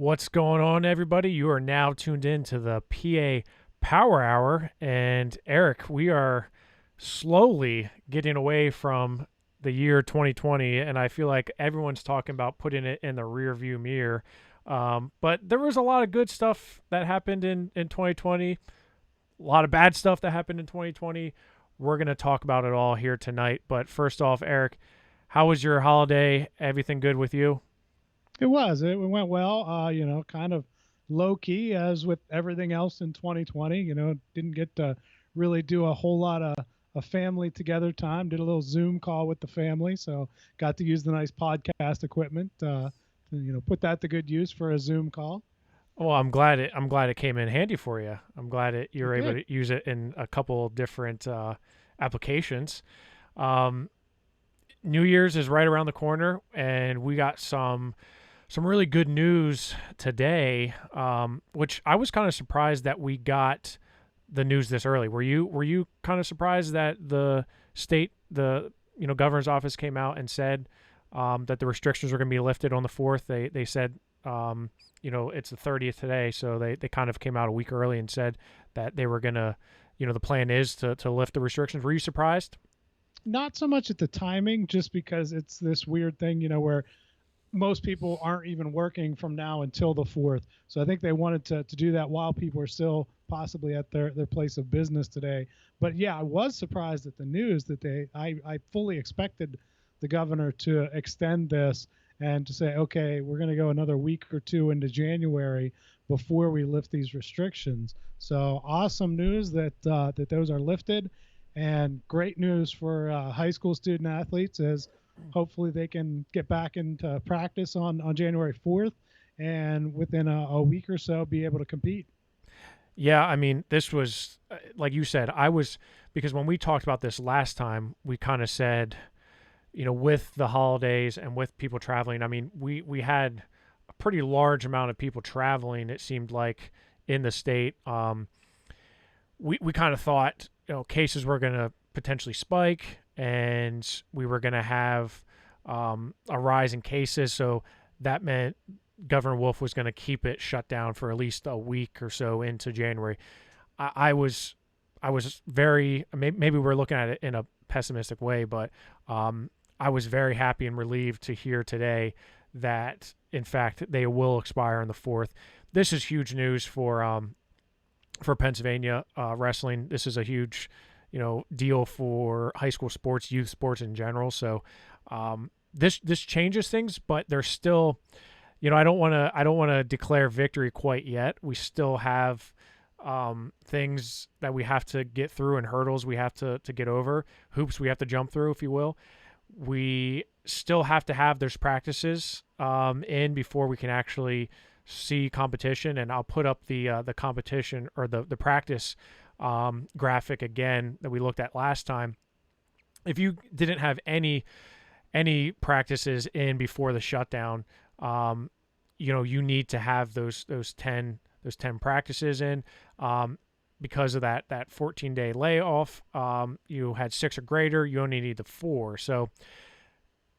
What's going on, everybody? You are now tuned in to the PA Power Hour. And Eric, we are slowly getting away from the year 2020, and I feel like everyone's talking about putting it in the rear view mirror. But there was a lot of good stuff that happened in 2020, a lot of bad stuff that happened in 2020. We're going to talk about it all here tonight. But first off, Eric, how was your holiday? Everything good with you? It was. It went well. Kind of low key as with everything else in 2020. Didn't get to really do a whole lot of a family together time. Did a little Zoom call with the family, so got to use the nice podcast equipment. Put that to good use for a Zoom call. Well, I'm glad it came in handy for you. I'm glad you It were able did. to use it in a couple of different applications. Um, New Year's is right around the corner, and we got some really good news today. Which I was kind of surprised that we got the news this early. Were you kind of surprised that the state the governor's office came out and said that the restrictions were going to be lifted on the 4th? They said it's the 30th today, so they kind of came out a week early and said that they were gonna, the plan is to lift the restrictions. Were you surprised? Not so much at the timing, just because it's this weird thing, where most people aren't even working from now until the 4th. So I think they wanted to do that while people are still possibly at their place of business today. But yeah, I was surprised at the news that I fully expected the governor to extend this and to say, okay, we're going to go another week or two into January before we lift these restrictions. So awesome news that those are lifted, and great news for high school student athletes as hopefully they can get back into practice on January 4th and within a week or so be able to compete. Yeah, I mean, this was like you said. I was because when we talked about this last time, we kind of said, with the holidays and with people traveling. I mean, we had a pretty large amount of people traveling. It seemed like in the state. We kind of thought cases were going to potentially spike, and we were going to have a rise in cases. So that meant Governor Wolf was going to keep it shut down for at least a week or so into January. I was very maybe we're looking at it in a pessimistic way, but I was very happy and relieved to hear today that in fact they will expire on the 4th. This is huge news for Pennsylvania wrestling. This is a huge, deal for high school sports, youth sports in general. So this changes things, but there's still, I don't want to declare victory quite yet. We still have things that we have to get through and hurdles we have to get over, hoops we have to jump through, if you will. We still have to have those practices in before we can actually see competition, and I'll put up the competition or the practice graphic again that we looked at last time. If you didn't have any practices in before the shutdown, you need to have those ten practices in. Because of that 14-day layoff, you had 6 or greater, you only need the 4. So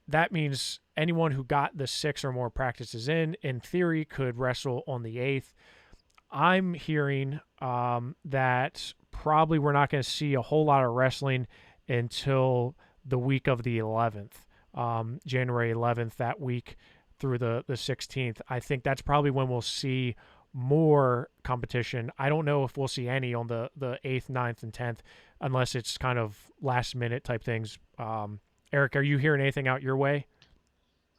that means anyone who got the 6 or more practices in theory, could wrestle on the 8th. I'm hearing that probably we're not going to see a whole lot of wrestling until the week of the 11th, January 11th, that week through the 16th. I think that's probably when we'll see more competition. I don't know if we'll see any on the 8th, 9th, and 10th, unless it's kind of last minute type things. Eric, are you hearing anything out your way?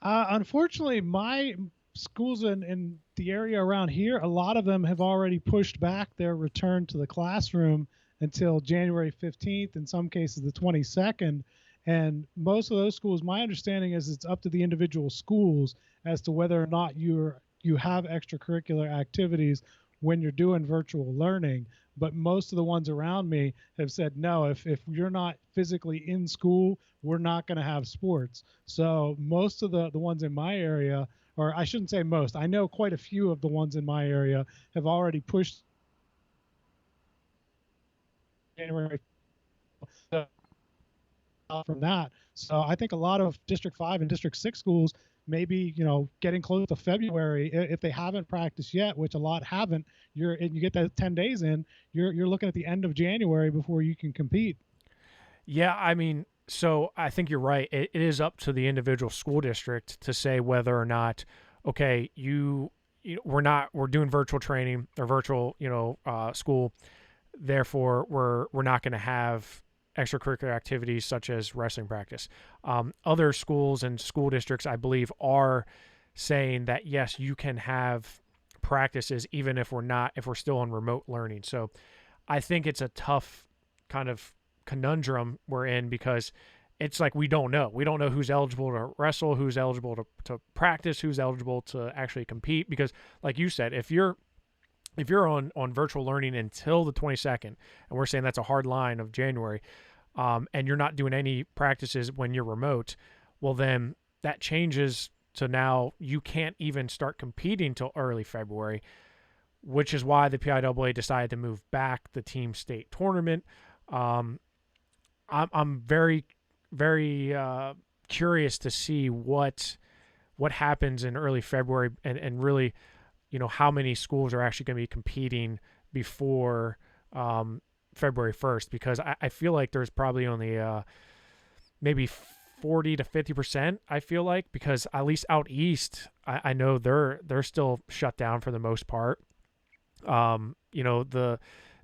Unfortunately, my schools in the area around here, a lot of them have already pushed back their return to the classroom until January 15th, in some cases the 22nd. And most of those schools, my understanding is it's up to the individual schools as to whether or not you have extracurricular activities when you're doing virtual learning. But most of the ones around me have said, no, if you're not physically in school, we're not going to have sports. So most of the ones in my area, or I shouldn't say most, I know quite a few of the ones in my area have already pushed January from that. So I think a lot of District 5 and District 6 schools maybe, getting close to February, if they haven't practiced yet, which a lot haven't, and you get that 10 days in, you're looking at the end of January before you can compete. Yeah, I mean, so I think you're right. It is up to the individual school district to say whether or not, okay, we're doing virtual training or virtual, school. Therefore, we're not going to have extracurricular activities such as wrestling practice. Other schools and school districts, I believe, are saying that yes, you can have practices even if we're still on remote learning. So I think it's a tough kind of conundrum we're in, because it's like we don't know who's eligible to wrestle, who's eligible to practice, who's eligible to actually compete, because like you said, if you're on virtual learning until the 22nd, and we're saying that's a hard line of January, and you're not doing any practices when you're remote, well, then that changes to now you can't even start competing till early February, which is why the PIAA decided to move back the team state tournament. I'm very, very curious to see what happens in early February, and really, how many schools are actually going to be competing before February 1st, because I feel like there's probably only maybe 40 to 50%, I feel like, because at least out east, I know they're still shut down for the most part. The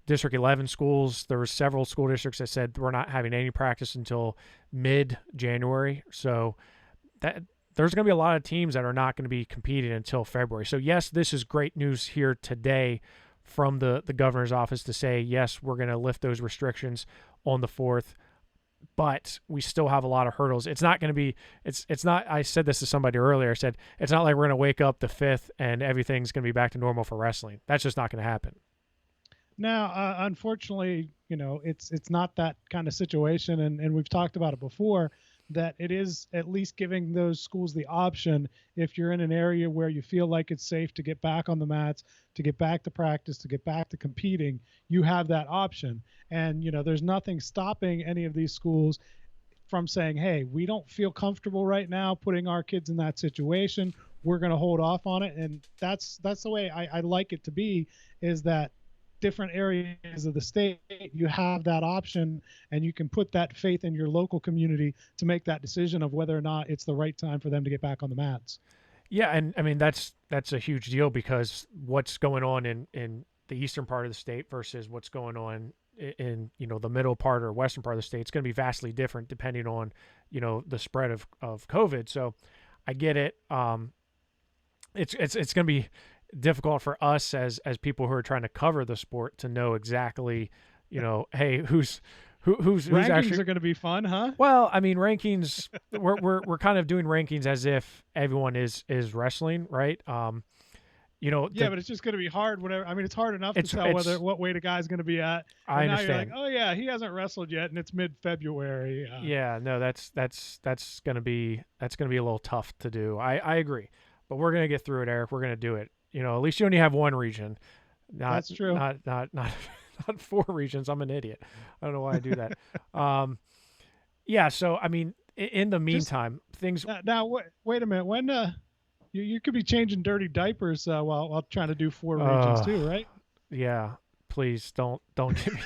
District 11 schools, there were several school districts that said we're not having any practice until mid-January. So that there's going to be a lot of teams that are not going to be competing until February. So yes, this is great news here today from the governor's office to say, yes, we're going to lift those restrictions on the 4th, but we still have a lot of hurdles. It's not going to be, it's not, I said this to somebody earlier, I said, it's not like we're going to wake up the 5th and everything's going to be back to normal for wrestling. That's just not going to happen. Now, unfortunately, it's not that kind of situation, and we've talked about it before, that it is at least giving those schools the option, if you're in an area where you feel like it's safe to get back on the mats, to get back to practice, to get back to competing, you have that option. And, there's nothing stopping any of these schools from saying, hey, we don't feel comfortable right now putting our kids in that situation. We're going to hold off on it. And that's the way I like it to be, is that different areas of the state, you have that option, and you can put that faith in your local community to make that decision of whether or not it's the right time for them to get back on the mats. Yeah, and I mean that's a huge deal, because what's going on in the eastern part of the state versus what's going on in the middle part or western part of the state, it's going to be vastly different depending on the spread of COVID. So I get it. It's going to be difficult for us as people who are trying to cover the sport to know exactly, hey, who's rankings actually are going to be fun, huh? Well, I mean, rankings, we're kind of doing rankings as if everyone is wrestling, right? But it's just going to be hard. Whatever. I mean, it's hard enough to tell what weight a guy's going to be at. I and understand. Now you're like, oh yeah, he hasn't wrestled yet, and it's mid-February. Yeah, no, that's going to be a little tough to do. I agree, but we're going to get through it, Eric. We're going to do it. At least you only have one region. That's true. Not 4 regions. I'm an idiot. I don't know why I do that. Yeah. So I mean, in the meantime, things. Now, wait a minute. When you could be changing dirty diapers while trying to do 4 regions too, right? Yeah. Please don't get me.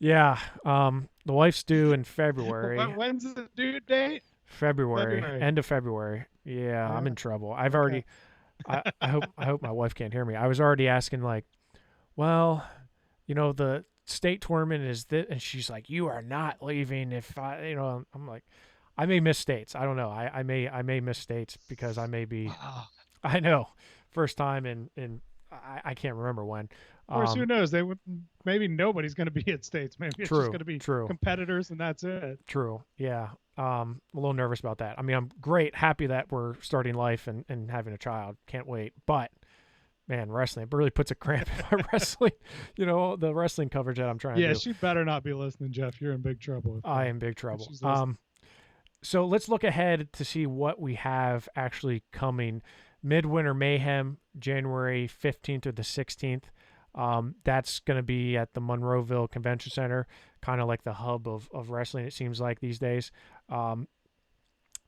Yeah. The wife's due in February. When's the due date? February. End of February. Yeah, I'm in trouble. I've already. I hope my wife can't hear me. I was already asking, like, well, the state tournament is this, and she's like, you are not leaving if I'm like, I may miss states. I don't know. I may miss states because I may be. Wow. I know, first time in I can't remember when. Of course, who knows? Maybe nobody's going to be at states. Maybe it's just going to be competitors, and that's it. True. Yeah. I'm a little nervous about that. I mean, I'm happy that we're starting life and having a child. Can't wait. But man, wrestling, it really puts a cramp in my wrestling. The wrestling coverage that I'm trying to do. Yeah, she better not be listening, Jeff. You're in big trouble. I am big trouble. So let's look ahead to see what we have actually coming. Midwinter Mayhem, January 15th or the 16th. That's going to be at the Monroeville Convention Center, kind of like the hub of wrestling, it seems like these days.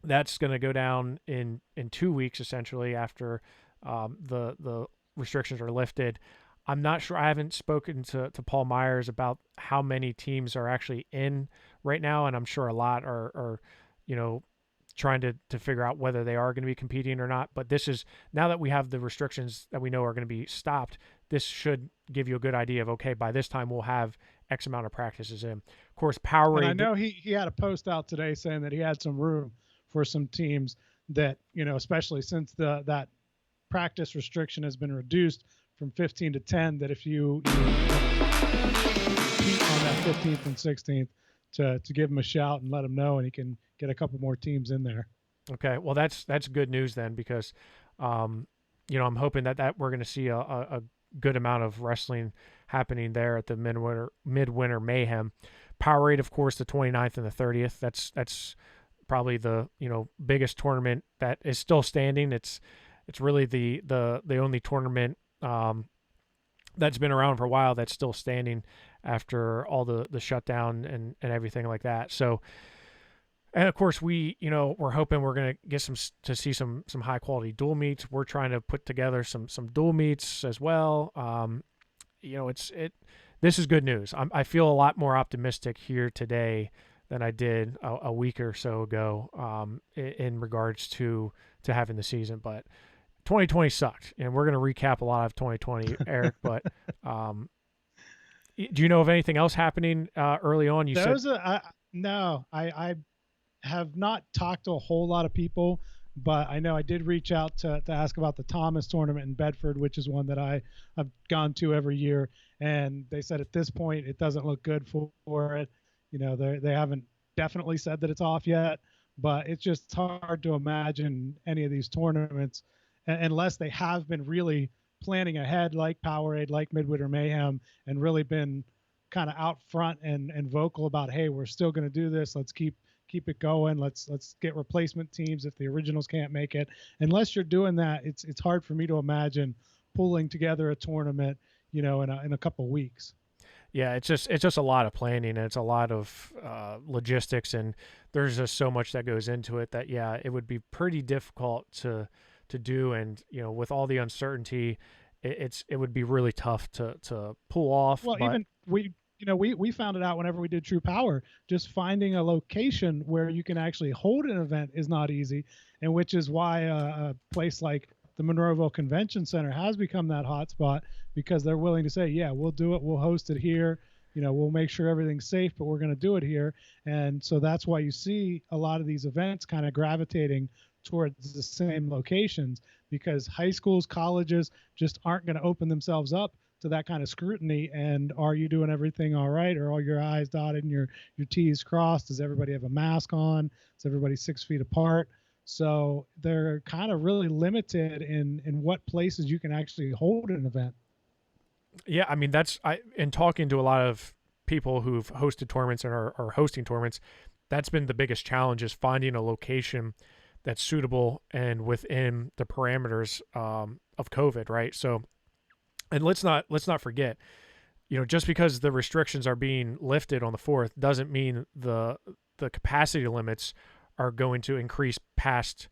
That's going to go down in 2 weeks, essentially, after the restrictions are lifted. I'm not sure. I haven't spoken to Paul Myers about how many teams are actually in right now, and I'm sure a lot are you know, trying to figure out whether they are going to be competing or not. But this is, now that we have the restrictions that we know are going to be stopped, this should give you a good idea of, okay, by this time we'll have X amount of practices in. Of course, Powerade. And I know he had a post out today saying that he had some room for some teams that, especially since that practice restriction has been reduced from 15 to 10, that if you compete on that 15th and 16th, to give him a shout and let him know, and he can get a couple more teams in there. Okay, well that's good news then, because I'm hoping that we're going to see a good amount of wrestling happening there at the midwinter mayhem. Powerade, of course, the 29th and the 30th. That's probably the biggest tournament that is still standing. It's really the only tournament that's been around for a while that's still standing after all the shutdown and everything like that. So, and of course we're hoping we're going to get to see some high quality dual meets. We're trying to put together some dual meets as well. This is good news. I feel a lot more optimistic here today than I did a week or so ago in regards to having the season. But 2020 sucked, and we're going to recap a lot of 2020, Eric. But do you know of anything else happening early on? No, I have not talked to a whole lot of people, but I know I did reach out to ask about the Thomas tournament in Bedford, which is one that I've gone to every year, and they said at this point it doesn't look good for it. They haven't definitely said that it's off yet, but it's just hard to imagine any of these tournaments unless they have been really planning ahead, like Powerade, like Midwinter Mayhem, and really been kind of out front and vocal about, hey, we're still going to do this. Let's keep it going. Let's get replacement teams if the originals can't make it. Unless you're doing that, it's hard for me to imagine pulling together a tournament, in a couple of weeks. Yeah, it's just a lot of planning, and it's a lot of logistics, and there's just so much that goes into it that, yeah, it would be pretty difficult to do. And with all the uncertainty, it would be really tough to pull off. Well, even we found it out whenever we did True Power. Just finding a location where you can actually hold an event is not easy, and which is why a place like the Monroeville Convention Center has become that hot spot, because they're willing to say, yeah, we'll do it, we'll host it here, we'll make sure everything's safe, but we're going to do it here. And so that's why you see a lot of these events kind of gravitating towards the same locations, because high schools, colleges just aren't going to open themselves up to that kind of scrutiny. And are you doing everything all right? Are all your I's dotted and your T's crossed? Does everybody have a mask on? Is everybody 6 feet apart? So they're kind of really limited in what places you can actually hold an event. Yeah, I mean, in talking to a lot of people who've hosted tournaments and are hosting tournaments, that's been the biggest challenge, is finding a location that's suitable and within the parameters of COVID, right? So, and let's not forget, just because the restrictions are being lifted on the 4th doesn't mean the capacity limits are going to increase past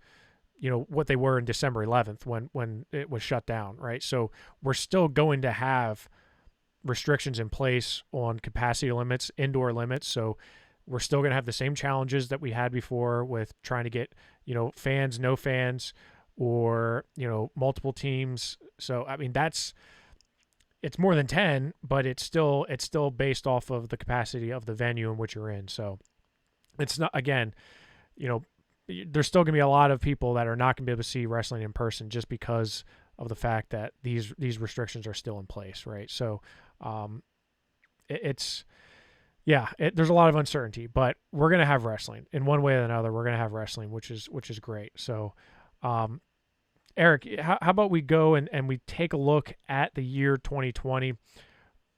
what they were in December 11th when it was shut down, right? So we're still going to have restrictions in place on capacity limits, indoor limits. So we're still going to have the same challenges that we had before with trying to get fans, no fans, or multiple teams. So I mean, it's more than 10, but it's still based off of the capacity of the venue in which you're in. So it's not, again, there's still going to be a lot of people that are not going to be able to see wrestling in person just because of the fact that these restrictions are still in place, right? So there's a lot of uncertainty, but we're going to have wrestling in one way or another. We're going to have wrestling, which is great. So Eric, how about we go and we take a look at the year 2020?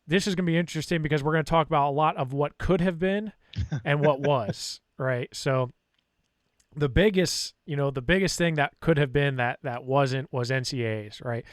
This is going to be interesting because we're going to talk about a lot of what could have been and what was, right? So the biggest thing that could have been that wasn't was NCAAs, right?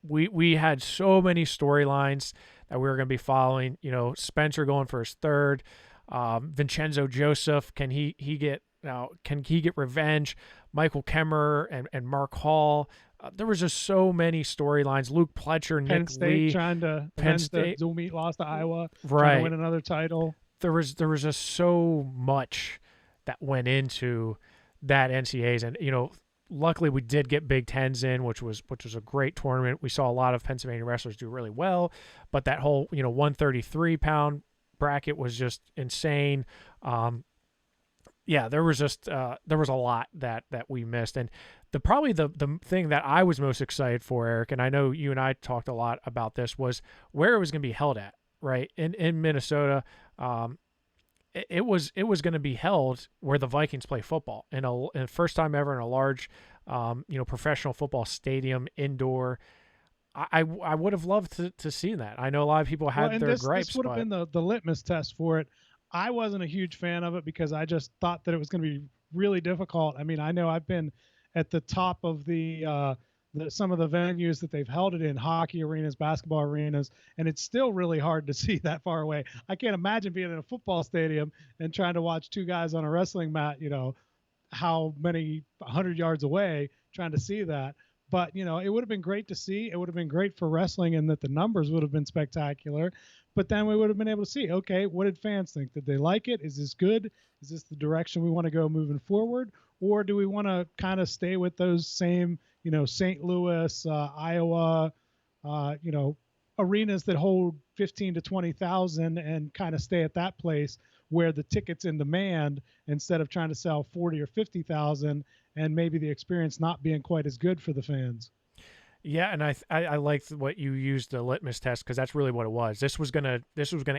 We had so many storylines that we were going to be following. Spencer going for his third. Vincenzo Joseph, can he get Now, can he get revenge? Michael Kemmer and Mark Hall. There was just so many storylines. Luke Pletcher, Penn Nick State Lee, trying to Penn avenge the State, dual meet loss to Iowa, trying to right? win another title. There was just so much that went into that NCAAs, and luckily we did get Big Tens in, which was a great tournament. We saw a lot of Pennsylvania wrestlers do really well, but that whole 133-pound bracket was just insane. Yeah, there was a lot that we missed, and probably the thing that I was most excited for, Eric, and I know you and I talked a lot about this, was where it was going to be held at, right? In Minnesota. It was going to be held where the Vikings play football, in a first time ever in a large professional football stadium, indoor. I would have loved to see that. I know a lot of people had their gripes. This would have been the litmus test for it. I wasn't a huge fan of it because I just thought that it was going to be really difficult. I mean, I know I've been at the top of some of the venues that they've held it in, hockey arenas, basketball arenas, and it's still really hard to see that far away. I can't imagine being in a football stadium and trying to watch two guys on a wrestling mat, how many 100 yards away, trying to see that. But, it would have been great to see. It would have been great for wrestling, and that the numbers would have been spectacular. But then we would have been able to see, okay, what did fans think? Did they like it? Is this good? Is this the direction we want to go moving forward? Or do we want to kind of stay with those same, St. Louis, Iowa, arenas that hold 15 to 20,000 and kind of stay at that place where the ticket's in demand, instead of trying to sell 40 or 50,000 and maybe the experience not being quite as good for the fans. Yeah, and I liked what you used, the litmus test, because that's really what it was. This was gonna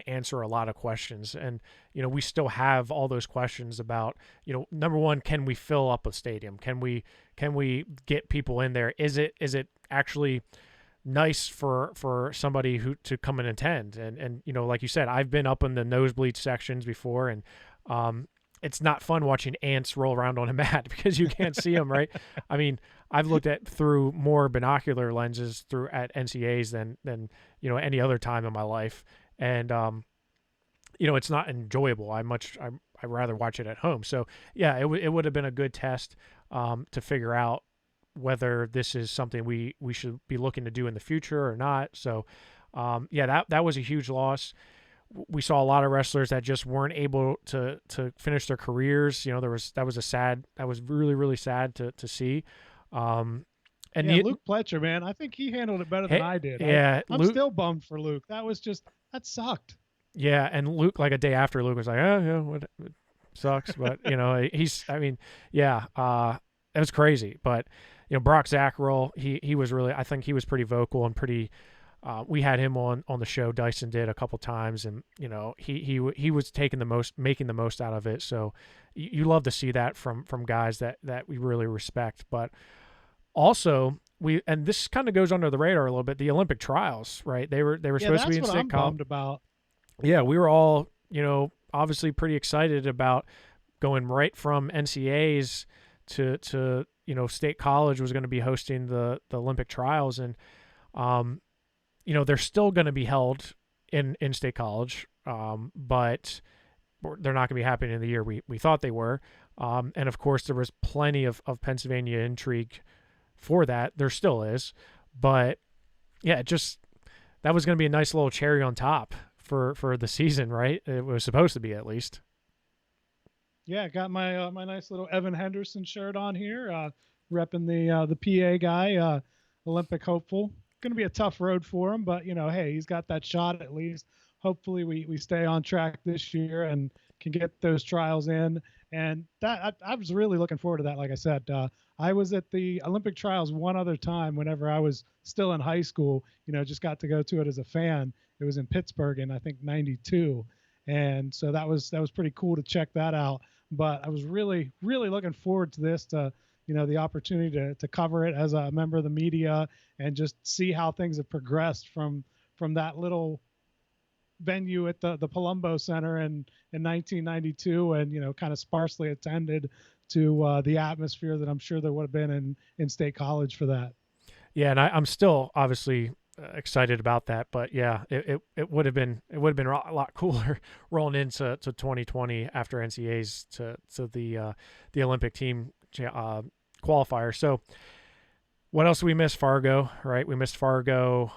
answer a lot of questions, and we still have all those questions about number one, can we fill up a stadium? Can we get people in there? Is it actually nice for somebody to come and attend? And like you said, I've been up in the nosebleed sections before, and it's not fun watching ants roll around on a mat because you can't see them, right? I mean, I've looked at through more binocular lenses at NCAAs than any other time in my life, and it's not enjoyable. I rather watch it at home. So yeah, it would have been a good test to figure out whether this is something we should be looking to do in the future or not. So that was a huge loss. We saw a lot of wrestlers that just weren't able to finish their careers. That was really, really sad to see. Luke Pletcher, man, I think he handled it better than I did. Yeah, I'm still bummed for Luke. That sucked. Yeah, and Luke, like a day after, Luke was like, "Oh, yeah, it sucks," but it was crazy. But Brock Zackrell, he was really, I think he was pretty vocal and pretty. We had him on the show. Dyson did a couple times, and he was making the most out of it. So you love to see that from guys that we really respect. But also and this kind of goes under the radar a little bit. The Olympic trials, right? They were supposed to be in State College. About. Yeah, we were all obviously pretty excited about going right from NCAAs to State College was going to be hosting the Olympic trials, and they're still going to be held in State College, but they're not going to be happening in the year we thought they were. And of course, there was plenty of Pennsylvania intrigue for that. There still is, but yeah, that was going to be a nice little cherry on top for the season, right? It was supposed to be, at least. Yeah, I got my my nice little Evan Henderson shirt on here, repping the PA guy, Olympic hopeful. Going to be a tough road for him, but hey, he's got that shot at least. Hopefully we stay on track this year and can get those trials in. And that I was really looking forward to that. Like I said, I was at the Olympic trials one other time whenever I was still in high school, just got to go to it as a fan. It was in Pittsburgh in, I think, 92. And so that was pretty cool to check that out. But I was really, really looking forward to this, the opportunity to cover it as a member of the media and just see how things have progressed from that little venue at the Palumbo Center in 1992 and, kind of sparsely attended to the atmosphere that I'm sure there would have been in State College for that. Yeah, and I'm still obviously excited about that. But yeah, it would have been a lot cooler rolling into 2020 after NCAA's to the Olympic team qualifier. So what else we missed? Fargo, right? We missed Fargo.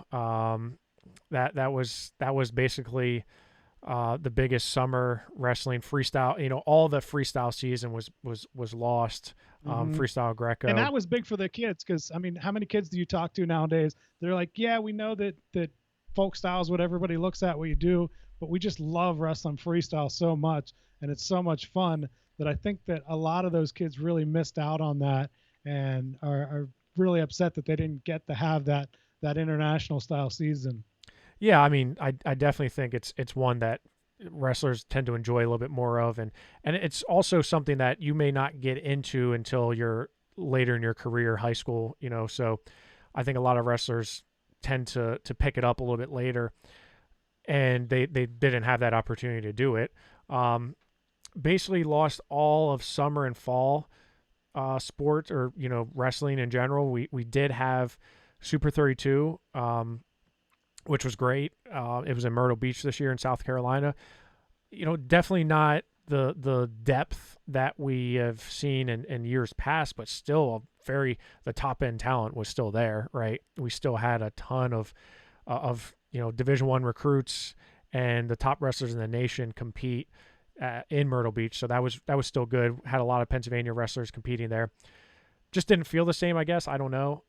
That was basically the biggest summer wrestling freestyle. All the freestyle season was lost. Freestyle Greco, and that was big for the kids because I mean, how many kids do you talk to nowadays? They're like, yeah, we know that folk style is what everybody looks at, what you do, but we just love wrestling freestyle so much, and it's so much fun that I think that a lot of those kids really missed out on that and are really upset that they didn't get to have that international style season. Yeah, I mean, I definitely think it's one that wrestlers tend to enjoy a little bit more of, and it's also something that you may not get into until you're later in your career, high school, so I think a lot of wrestlers tend to pick it up a little bit later, and they didn't have that opportunity to do it. Basically lost all of summer and fall sports, or wrestling in general. We did have Super 32, which was great. It was in Myrtle Beach this year in South Carolina. Definitely not the depth that we have seen in years past, but still the top end talent was still there, right? We still had a ton of Division I recruits, and the top wrestlers in the nation compete in Myrtle Beach. So that was still good. Had a lot of Pennsylvania wrestlers competing there. Just didn't feel the same, I guess. I don't know.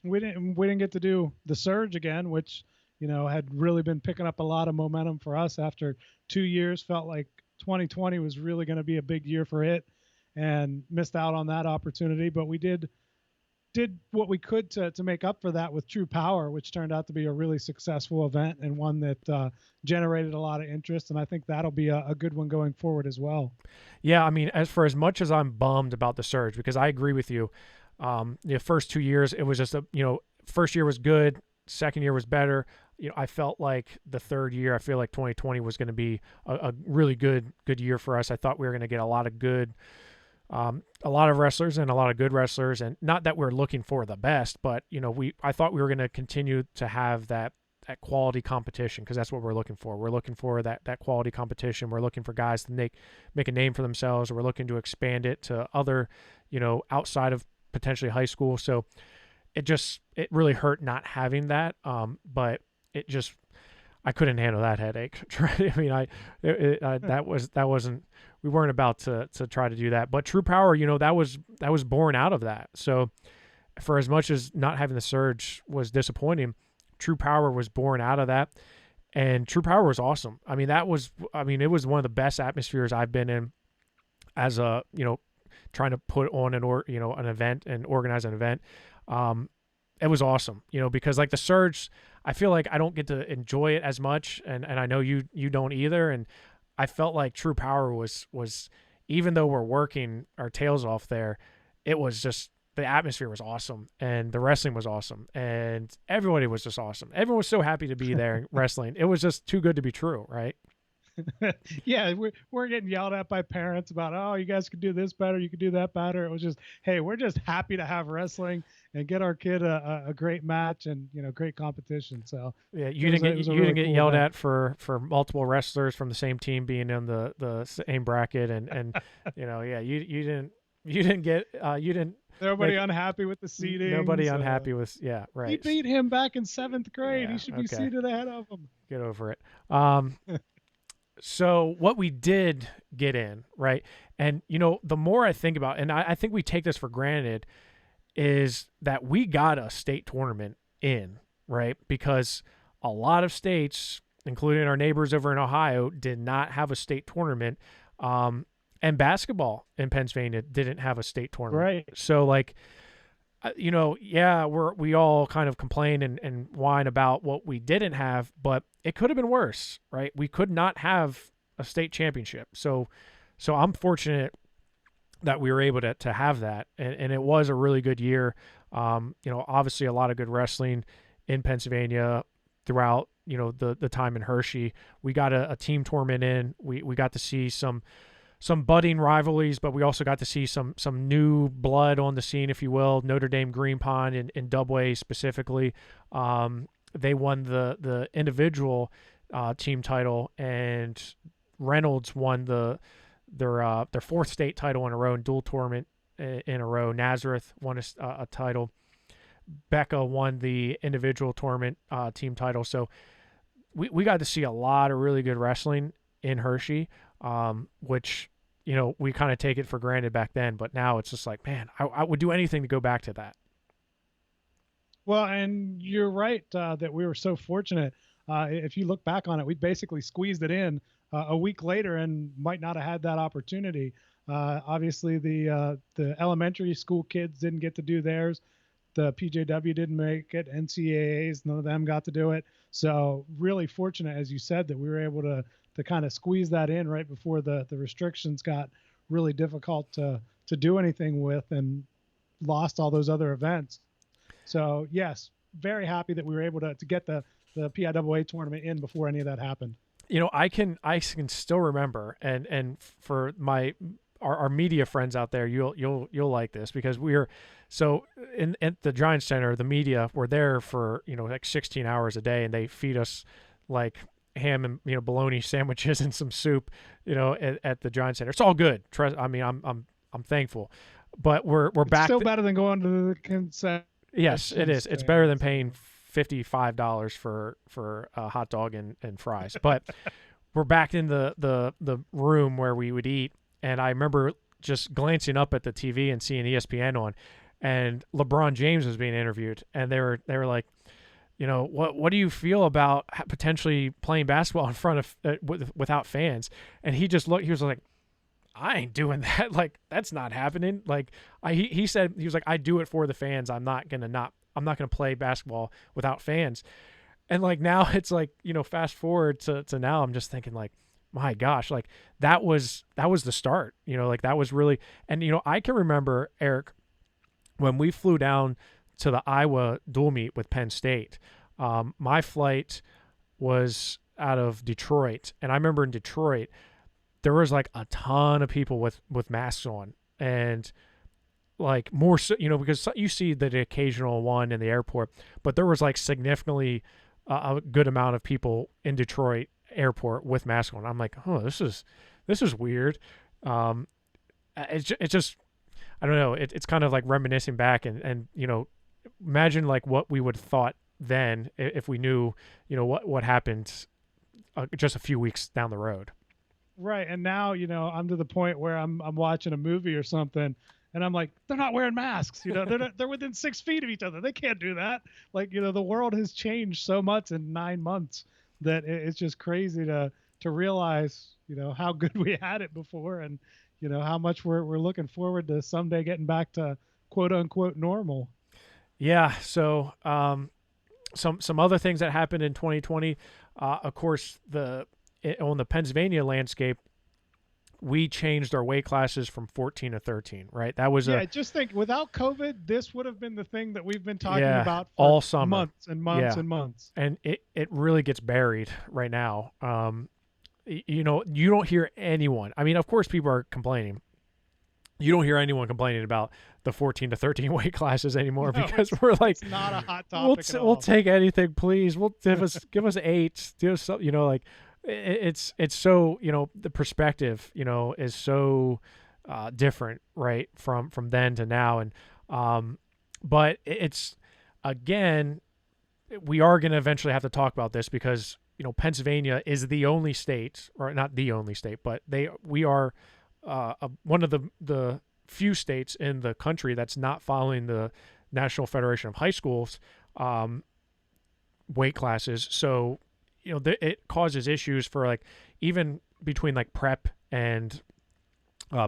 We didn't get to do the Surge again, which had really been picking up a lot of momentum for us after 2 years. Felt like 2020 was really going to be a big year for it, and missed out on that opportunity. But we did what we could to make up for that with True Power, which turned out to be a really successful event and one that generated a lot of interest. And I think that'll be a good one going forward as well. Yeah, I mean, as much as I'm bummed about the Surge, because I agree with you, the first 2 years, it was just first year was good, second year was better. I felt like the third year, I feel like 2020 was going to be a really good year for us. I thought we were going to get a lot of wrestlers and a lot of good wrestlers, and not that we're looking for the best, but I thought we were going to continue to have that quality competition, because that's what we're looking for. We're looking for that quality competition. We're looking for guys to make a name for themselves. We're looking to expand it to other, outside of potentially high school. So it really hurt not having that. But I couldn't handle that headache. I mean, that wasn't, we weren't about to try to do that. But True Power, that was born out of that. So for as much as not having the Surge was disappointing, True Power was born out of that, and True Power was awesome. I mean, it was one of the best atmospheres I've been in as trying to put on an event and organize an event. It was awesome, because like the Surge, I feel like I don't get to enjoy it as much, and I know you don't either. And I felt like True Power was even though we're working our tails off there, it was just, the atmosphere was awesome, and the wrestling was awesome, and everybody was just awesome. Everyone was so happy to be there wrestling. It was just too good to be true, right? Yeah, we're getting yelled at by parents about, oh, you guys could do this better, you could do that better. It was just, hey, we're just happy to have wrestling and get our kid a great match and great competition. So yeah, you didn't get yelled at for multiple wrestlers from the same team being in the same bracket, and yeah, you didn't get Nobody unhappy with the seating. Nobody unhappy with, yeah, right. He beat him back in 7th grade. Yeah, he should be seated ahead of him. Get over it. So what we did get in, right? And, the more I think about, and I think we take this for granted, is that we got a state tournament in, right? Because a lot of states, including our neighbors over in Ohio, did not have a state tournament. And basketball in Pennsylvania didn't have a state tournament. Right. So like, yeah, we all kind of complain and whine about what we didn't have, but it could have been worse, right? We could not have a state championship. So I'm fortunate that we were able to have that. And it was a really good year. Obviously a lot of good wrestling in Pennsylvania throughout, the time in Hershey. We got a team tournament in. We got to see some budding rivalries, but we also got to see some new blood on the scene, if you will. Notre Dame Green Pond in Dubway specifically. they won the individual team title, and Reynolds won their fourth state title in a row, in dual tournament in a row. Nazareth won a title. Becca won the individual tournament team title. So we got to see a lot of really good wrestling in Hershey, which, you know, we kind of take it for granted back then, but now it's just like, man, I would do anything to go back to that. Well, and you're right that we were so fortunate. If you look back on it, we basically squeezed it in a week later and might not have had that opportunity. Obviously, the elementary school kids didn't get to do theirs. The PJW didn't make it. NCAAs, none of them got to do it. So really fortunate, as you said, that we were able to kind of squeeze that in right before the restrictions got really difficult to do anything with, and lost all those other events. So yes, very happy that we were able to get the PIAA tournament in before any of that happened. You know, I can still remember, and for our media friends out there, you'll like this, because we were so at the Giant Center, the media were there for, you know, like 16 hours a day, and they feed us like ham and, you know, bologna sandwiches and some soup, you know, at the Giant Center. It's all good. I mean, I'm thankful, but we're back. Still better than going to the concession. Yes, it is. It's better than paying $55 for a hot dog and fries. But we're back in the room where we would eat, and I remember just glancing up at the TV and seeing ESPN on, and LeBron James was being interviewed, and they were like, you know, what do you feel about potentially playing basketball in front of without fans? And he just looked. He was like, I ain't doing that. Like, that's not happening. Like, he said, he was like, I do it for the fans. I'm not gonna play basketball without fans. And like, now it's like, you know, fast forward to now, I'm just thinking like, my gosh, like that was the start, you know, like that was really, and you know, I can remember, Eric, when we flew down to the Iowa dual meet with Penn State, my flight was out of Detroit, and I remember in Detroit, there was like a ton of people with masks on, and like more so, you know, because you see the occasional one in the airport, but there was like significantly a good amount of people in Detroit airport with masks on. I'm like, oh, this is weird. It's just I don't know. It's kind of like reminiscing back, and you know, imagine like what we would have thought then if we knew, you know, what happened just a few weeks down the road. Right. And now, you know, I'm to the point where I'm watching a movie or something, and I'm like, they're not wearing masks. You know, they're within 6 feet of each other. They can't do that. Like, you know, the world has changed so much in 9 months that it's just crazy to realize, you know, how good we had it before, and, you know, how much we're looking forward to someday getting back to quote unquote normal. Yeah. So, some other things that happened in 2020, of course, on the Pennsylvania landscape, we changed our weight classes from 14 to 13, right? That was just think, without COVID, this would have been the thing that we've been talking about for all summer, months and months and months. And it really gets buried right now. You know, you don't hear anyone. I mean, of course, people are complaining. You don't hear anyone complaining about the 14 to 13 weight classes anymore, because we're like, it's not a hot topic at all. We'll take anything, please. We'll give us 8. Do something, you know, like. It's so, you know, the perspective, you know, is so different, right, from then to now. And but it's, again, we are going to eventually have to talk about this, because, you know, Pennsylvania is the only state, or not the only state, but we are one of the few states in the country that's not following the National Federation of High Schools weight classes. So, you know, it causes issues for, like, even between like prep and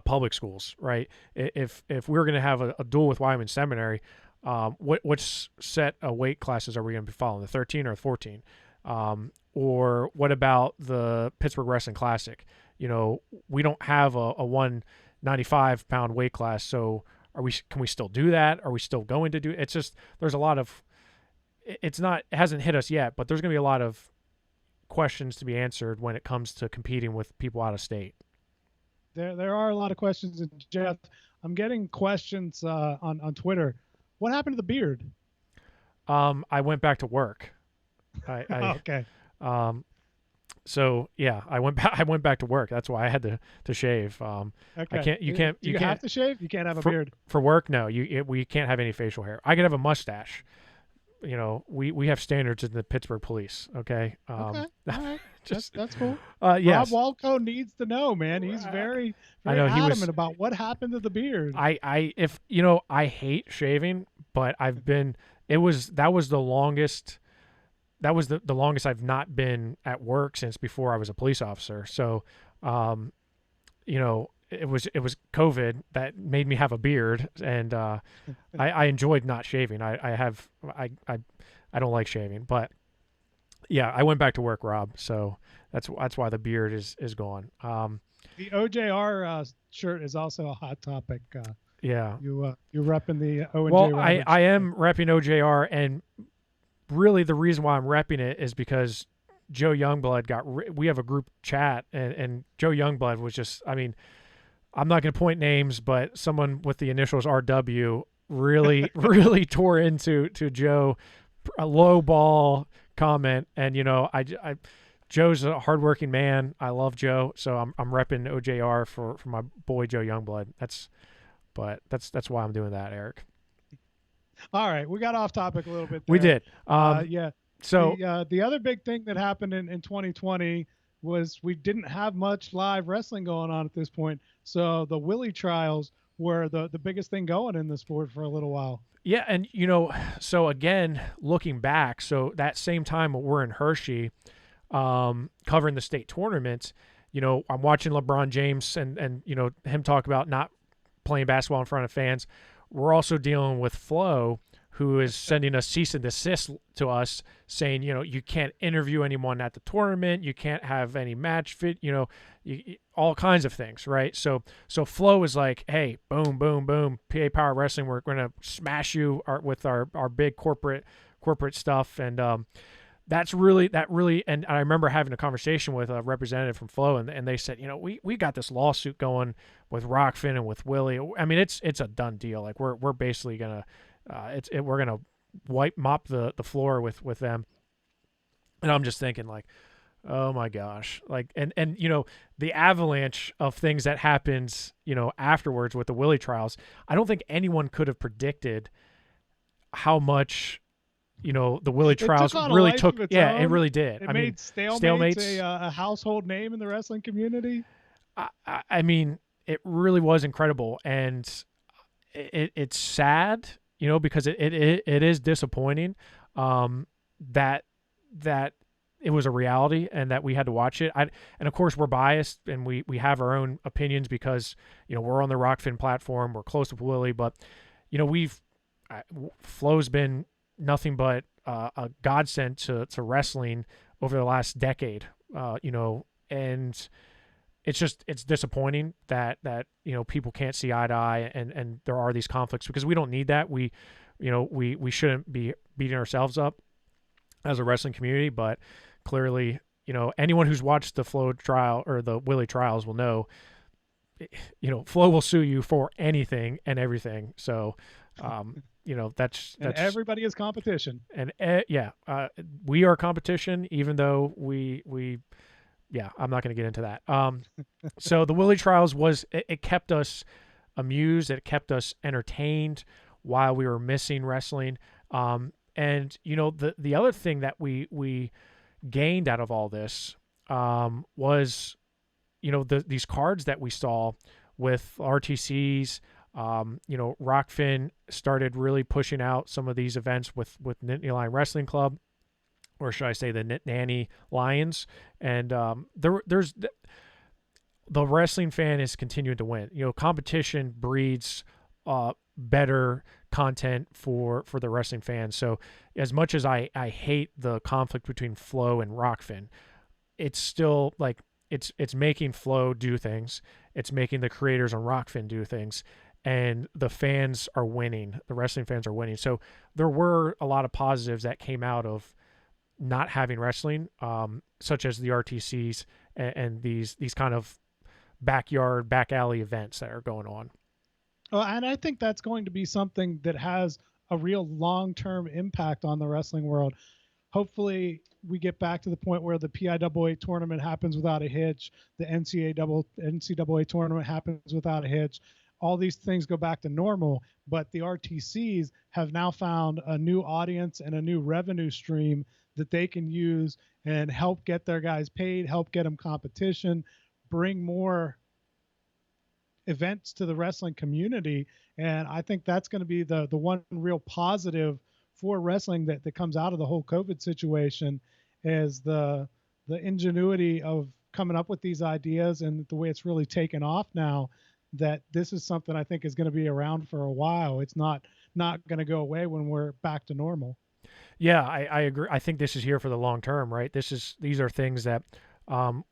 public schools, right? If we're going to have a duel with Wyoming Seminary, what set of weight classes are we going to be following, the 13 or 14? Or what about the Pittsburgh Wrestling Classic? You know, we don't have a 195-pound weight class, so can we still do that? Are we still going to do it? It's just, there's a lot of, it hasn't hit us yet, but there's going to be a lot of questions to be answered when it comes to competing with people out of state. There are a lot of questions. And Jeff, I'm getting questions on Twitter. What happened to the beard? I went back to work. Okay. um, so yeah, I went back. I went back to work. That's why I had to shave. I Okay. can't. You can't. Do You you have can't to shave? You can't have a for beard. for work. No, we can't have any facial hair. I could have a mustache. You know, we have standards in the Pittsburgh Police. Okay. Okay. All right. Just That's cool. Rob yes. Walco needs to know, man. He's I very, I very know he was. adamant about what happened to the beard. I if you know I hate shaving, but I've been. It was that was the longest. That was the longest I've not been at work since before I was a police officer. So, you know, it was COVID that made me have a beard, and I enjoyed not shaving. I don't like shaving, but yeah, I went back to work, Rob. So that's why the beard is gone. The OJR shirt is also a hot topic. Yeah. You're repping the O and Well, J Roberts. I am repping OJR, and really the reason why I'm repping it is because Joe Youngblood we have a group chat, and Joe Youngblood was just, I mean, I'm not going to point names, but someone with the initials RW really really tore into Joe, a low ball comment. And you know, I Joe's a hardworking man. I love Joe, so I'm repping OJR for my boy Joe Youngblood. That's why I'm doing that, Eric. All right, we got off topic a little bit there. We did. Yeah. So The other big thing that happened in 2020 was we didn't have much live wrestling going on at this point. So the Willie trials were the biggest thing going in the sport for a little while. yeah, and you know, so again, looking back, so that same time we're in Hershey, covering the state tournament. You know, I'm watching LeBron James and you know him talk about not playing basketball in front of fans. We're also dealing with Flo, who is sending a cease and desist to us, saying, you know, you can't interview anyone at the tournament, you can't have any match fit, you know, all kinds of things, right? So Flo is like, hey, boom, boom, boom, PA Power Wrestling, we're going to smash you with our big corporate stuff, and that really, and I remember having a conversation with a representative from Flo, and they said, you know, we got this lawsuit going with Rockfin and with Willie. I mean, it's a done deal. Like we're basically gonna, we're gonna mop the floor with them. And I'm just thinking like, oh my gosh, like, and you know, the avalanche of things that happens, you know, afterwards with the Willie trials. I don't think anyone could have predicted how much, you know, the Willie trials really took. Yeah, own. it really did. It made Stalemates a household name in the wrestling community. I mean, it really was incredible, and it's sad, you know, because it is disappointing that it was a reality and that we had to watch it. And of course we're biased and we have our own opinions because, you know, we're on the Rockfin platform, we're close with Willie, but you know, Flo's been nothing but a godsend to wrestling over the last decade, you know, and it's disappointing that you know people can't see eye to eye and there are these conflicts because we don't need that. We shouldn't be beating ourselves up as a wrestling community, but clearly, you know, anyone who's watched the Flo trial or the Willie trials will know, you know, Flo will sue you for anything and everything. So, you know, that's and everybody is competition. And we are competition, even though we yeah, I'm not going to get into that. So the Willie trials it kept us amused, it kept us entertained while we were missing wrestling. And you know, the other thing that we gained out of all this was, you know, these cards that we saw with RTCs. You know, Rockfin started really pushing out some of these events with Nittany Lion Wrestling Club, or should I say the Nit Nanny Lions, and there's the wrestling fan is continuing to win. You know, competition breeds better content for the wrestling fans. So as much as I hate the conflict between Flo and Rockfin, it's still like it's making Flo do things. It's making the creators on Rockfin do things. And the fans are winning. The wrestling fans are winning. So there were a lot of positives that came out of not having wrestling, such as the RTCs and these kind of back alley events that are going on. Well, and I think that's going to be something that has a real long-term impact on the wrestling world. hopefully we get back to the point where the PIAA tournament happens without a hitch, the NCAA tournament happens without a hitch. All these things go back to normal, but the RTCs have now found a new audience and a new revenue stream that they can use and help get their guys paid, help get them competition, bring more events to the wrestling community. And I think that's going to be the one real positive for wrestling that comes out of the whole COVID situation, is the ingenuity of coming up with these ideas and the way it's really taken off now, that this is something I think is going to be around for a while. It's not going to go away when we're back to normal. Yeah, I agree. I think this is here for the long term, right? These are things that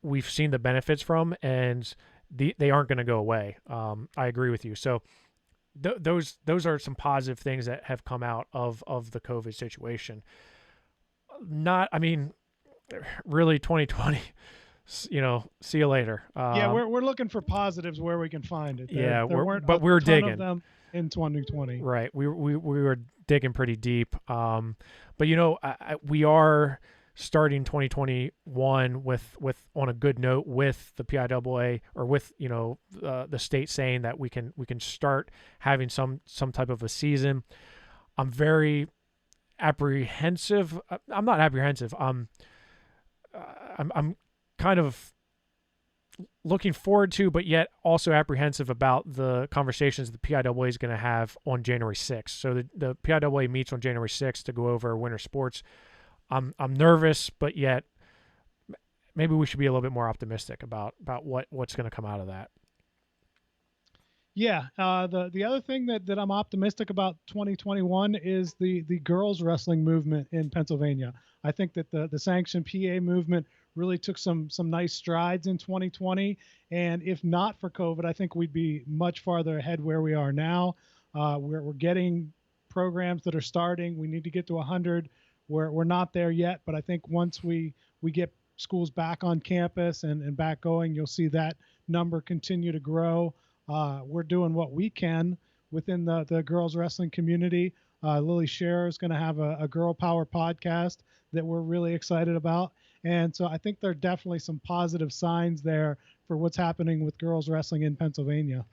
we've seen the benefits from, and they aren't going to go away. I agree with you. So those are some positive things that have come out of the COVID situation. Really 2020, see you later. Yeah, we're looking for positives where we can find it. We're digging of them in 2020. Right. We were digging pretty deep. But we are starting 2021 with on a good note with the PIAA, or with the state saying that we can start having some type of a season. I'm very apprehensive. I'm not apprehensive. I'm kind of looking forward to, but yet also apprehensive about the conversations the PIAA is going to have on January 6th. So the PIAA meets on January 6th to go over winter sports. I'm nervous, but yet maybe we should be a little bit more optimistic about what's going to come out of that. Yeah. The other thing that I'm optimistic about 2021 is the girls wrestling movement in Pennsylvania. I think that the sanctioned PA movement really took some nice strides in 2020. And if not for COVID, I think we'd be much farther ahead where we are now. We're getting programs that are starting. We need to get to 100. We're not there yet, but I think once we get schools back on campus and back going, you'll see that number continue to grow. We're doing what we can within the girls wrestling community. Lily Scherer is going to have a Girl Power podcast that we're really excited about. And so I think there are definitely some positive signs there for what's happening with girls wrestling in Pennsylvania.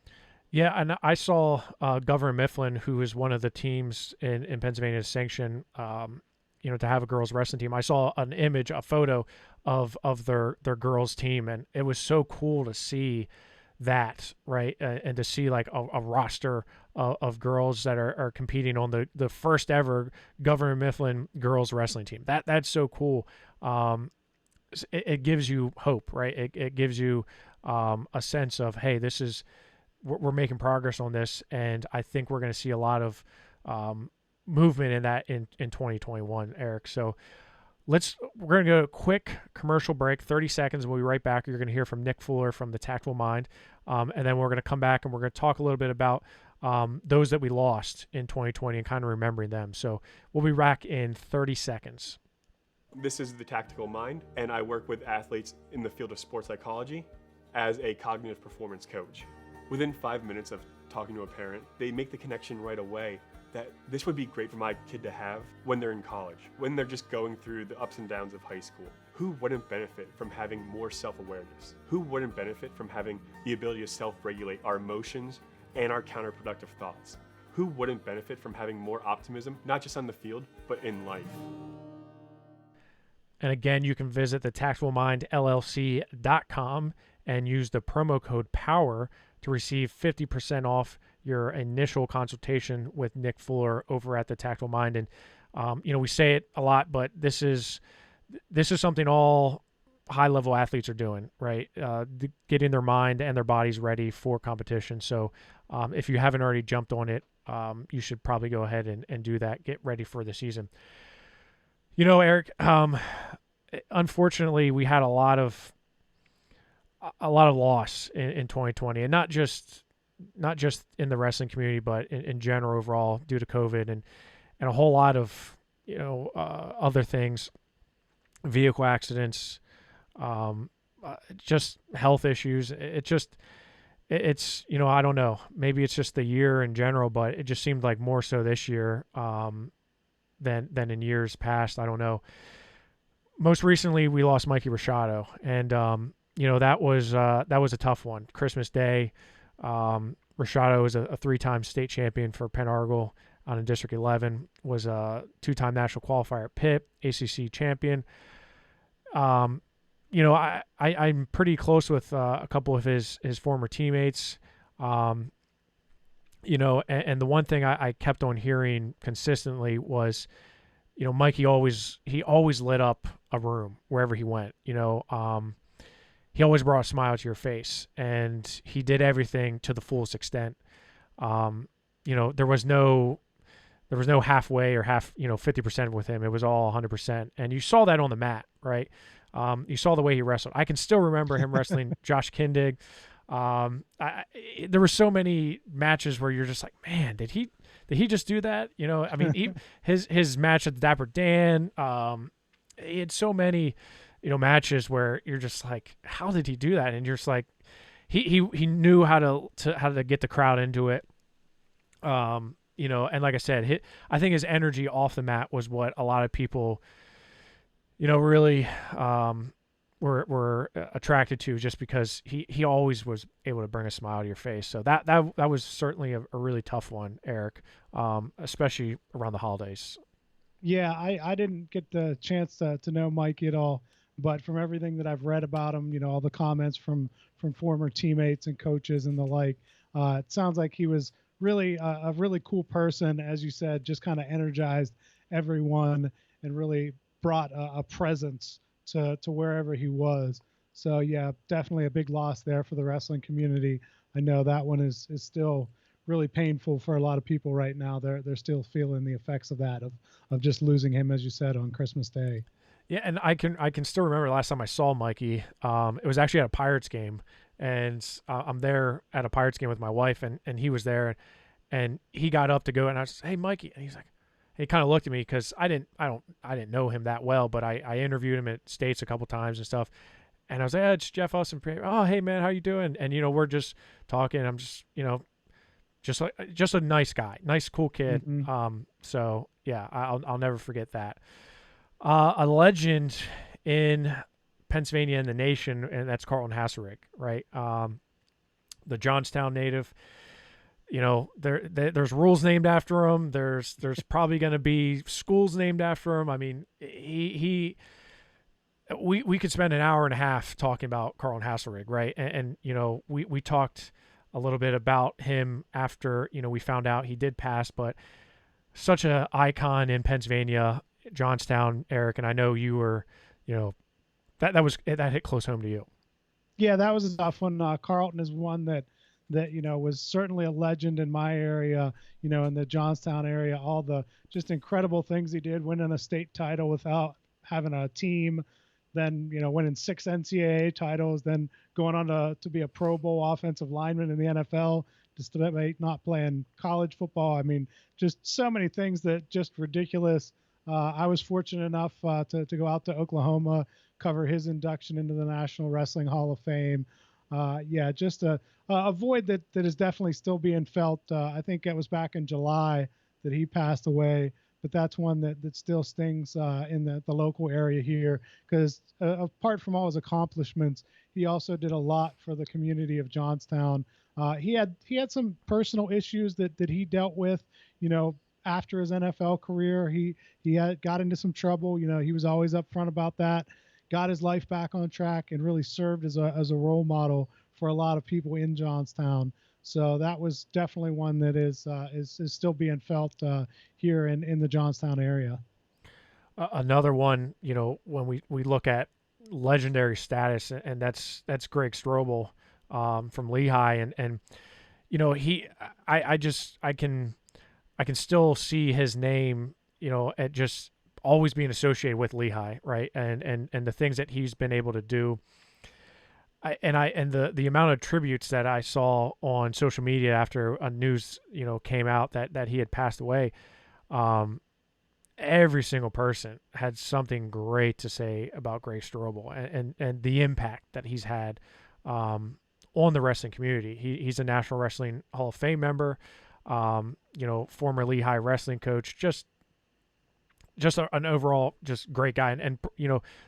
Yeah, and I saw Governor Mifflin, who is one of the teams in Pennsylvania sanctioned, to have a girls wrestling team. I saw an image, a photo of their girls team, and it was so cool to see that, right? And to see like a roster of girls that are competing on the first ever Governor Mifflin girls wrestling team. That's so cool. It gives you hope, right? It gives you a sense of, hey, we're making progress on this, and I think we're going to see a lot of movement in that in 2021, Eric. So we're going to go to a quick commercial break, 30 seconds. We'll be right back. You're going to hear from Nick Fuller from the Tactful Mind, and then we're going to come back and we're going to talk a little bit about those that we lost in 2020 and kind of remembering them. So we'll be back in 30 seconds. This is the Tactical Mind, and I work with athletes in the field of sports psychology as a cognitive performance coach. Within 5 minutes of talking to a parent, they make the connection right away that this would be great for my kid to have when they're in college, when they're just going through the ups and downs of high school. Who wouldn't benefit from having more self-awareness? Who wouldn't benefit from having the ability to self-regulate our emotions and our counterproductive thoughts? Who wouldn't benefit from having more optimism, not just on the field, but in life? And again, you can visit the tactfulmindllc.com and use the promo code POWER to receive 50% off your initial consultation with Nick Fuller over at the Tactful Mind. And we say it a lot, but this is something all high-level athletes are doing, right? Getting their mind and their bodies ready for competition. So if you haven't already jumped on it, you should probably go ahead and do that. Get ready for the season. Eric, unfortunately, we had a lot of loss in 2020, and not just in the wrestling community, but in general overall due to COVID and a whole lot of other things, vehicle accidents, just health issues. It's I don't know, maybe it's just the year in general, but it just seemed like more so this year than in years past. I don't know. most recently we lost Mikey Rashado, and that was a tough one. Christmas Day, Rashado is a 3-time state champion for Penn Argyl on in District 11, was a 2-time national qualifier at Pitt, ACC champion. I'm pretty close with a couple of his former teammates. And the one thing I kept on hearing consistently was, Mikey always lit up a room wherever he went. He always brought a smile to your face, and he did everything to the fullest extent. There was no halfway or 50% with him. It was all 100%. And you saw that on the mat, right? You saw the way he wrestled. I can still remember him wrestling Josh Kindig. There were so many matches where you're just like, man, did he just do that? His match at the Dapper Dan, he had so many, matches where you're just like, how did he do that? And you're just like, he knew how to get the crowd into it. And like I said, I think his energy off the mat was what a lot of people, really were attracted to, just because he always was able to bring a smile to your face. So that was certainly a really tough one, Eric, especially around the holidays. Yeah, I didn't get the chance to know Mikey at all, but from everything that I've read about him, all the comments from former teammates and coaches and the like, it sounds like he was really a really cool person, as you said, just kind of energized everyone and really brought a presence to wherever he was. So yeah, definitely a big loss there for the wrestling community. I know that one is still really painful for a lot of people right now. They're still feeling the effects of that, of just losing him, as you said, on Christmas Day. Yeah, and I can still remember the last time I saw Mikey. It was actually at a Pirates game, and I'm there at a Pirates game with my wife, and he was there, and he got up to go, and I was, hey Mikey, and he's like, he kind of looked at me because I didn't know him that well, but I interviewed him at States a couple times and stuff, and I was like, it's Jeff Upson. Oh, hey man, how you doing? And we're just talking. I'm just just a nice guy, nice cool kid. Mm-hmm. So yeah, I'll never forget that. A legend in Pennsylvania and the nation, and that's Carlton Hasselrig, right? The Johnstown native. There's rules named after him. There's probably going to be schools named after him. I mean, we could spend an hour and a half talking about Carlton Hasselrig, right? And we talked a little bit about him after, we found out he did pass, but such an icon in Pennsylvania, Johnstown, Eric, and I know you were, that hit close home to you. Yeah, that was a tough one. Carlton is one that was certainly a legend in my area, in the Johnstown area. All the just incredible things he did, winning a state title without having a team, then winning 6 NCAA titles, then going on to be a Pro Bowl offensive lineman in the NFL, despite not playing college football. I mean, just so many things that just ridiculous. I was fortunate enough to go out to Oklahoma, cover his induction into the National Wrestling Hall of Fame. Just a void that is definitely still being felt. I think it was back in July that he passed away, but that's one that still stings in the local area here, because apart from all his accomplishments, he also did a lot for the community of Johnstown. He had some personal issues that he dealt with, after his NFL career. He got into some trouble. He was always upfront about that, got his life back on track, and really served as a role model for a lot of people in Johnstown. So that was definitely one that is still being felt here in the Johnstown area. Another one, when we look at legendary status, and that's Greg Strobe from Lehigh, and I can still see his name, at just always being associated with Lehigh, right? And the things that he's been able to do. The amount of tributes that I saw on social media after a news, came out that he had passed away, every single person had something great to say about Greg Strobe and the impact that he's had on the wrestling community. He's a National Wrestling Hall of Fame member, former Lehigh wrestling coach, just just an overall just great guy, and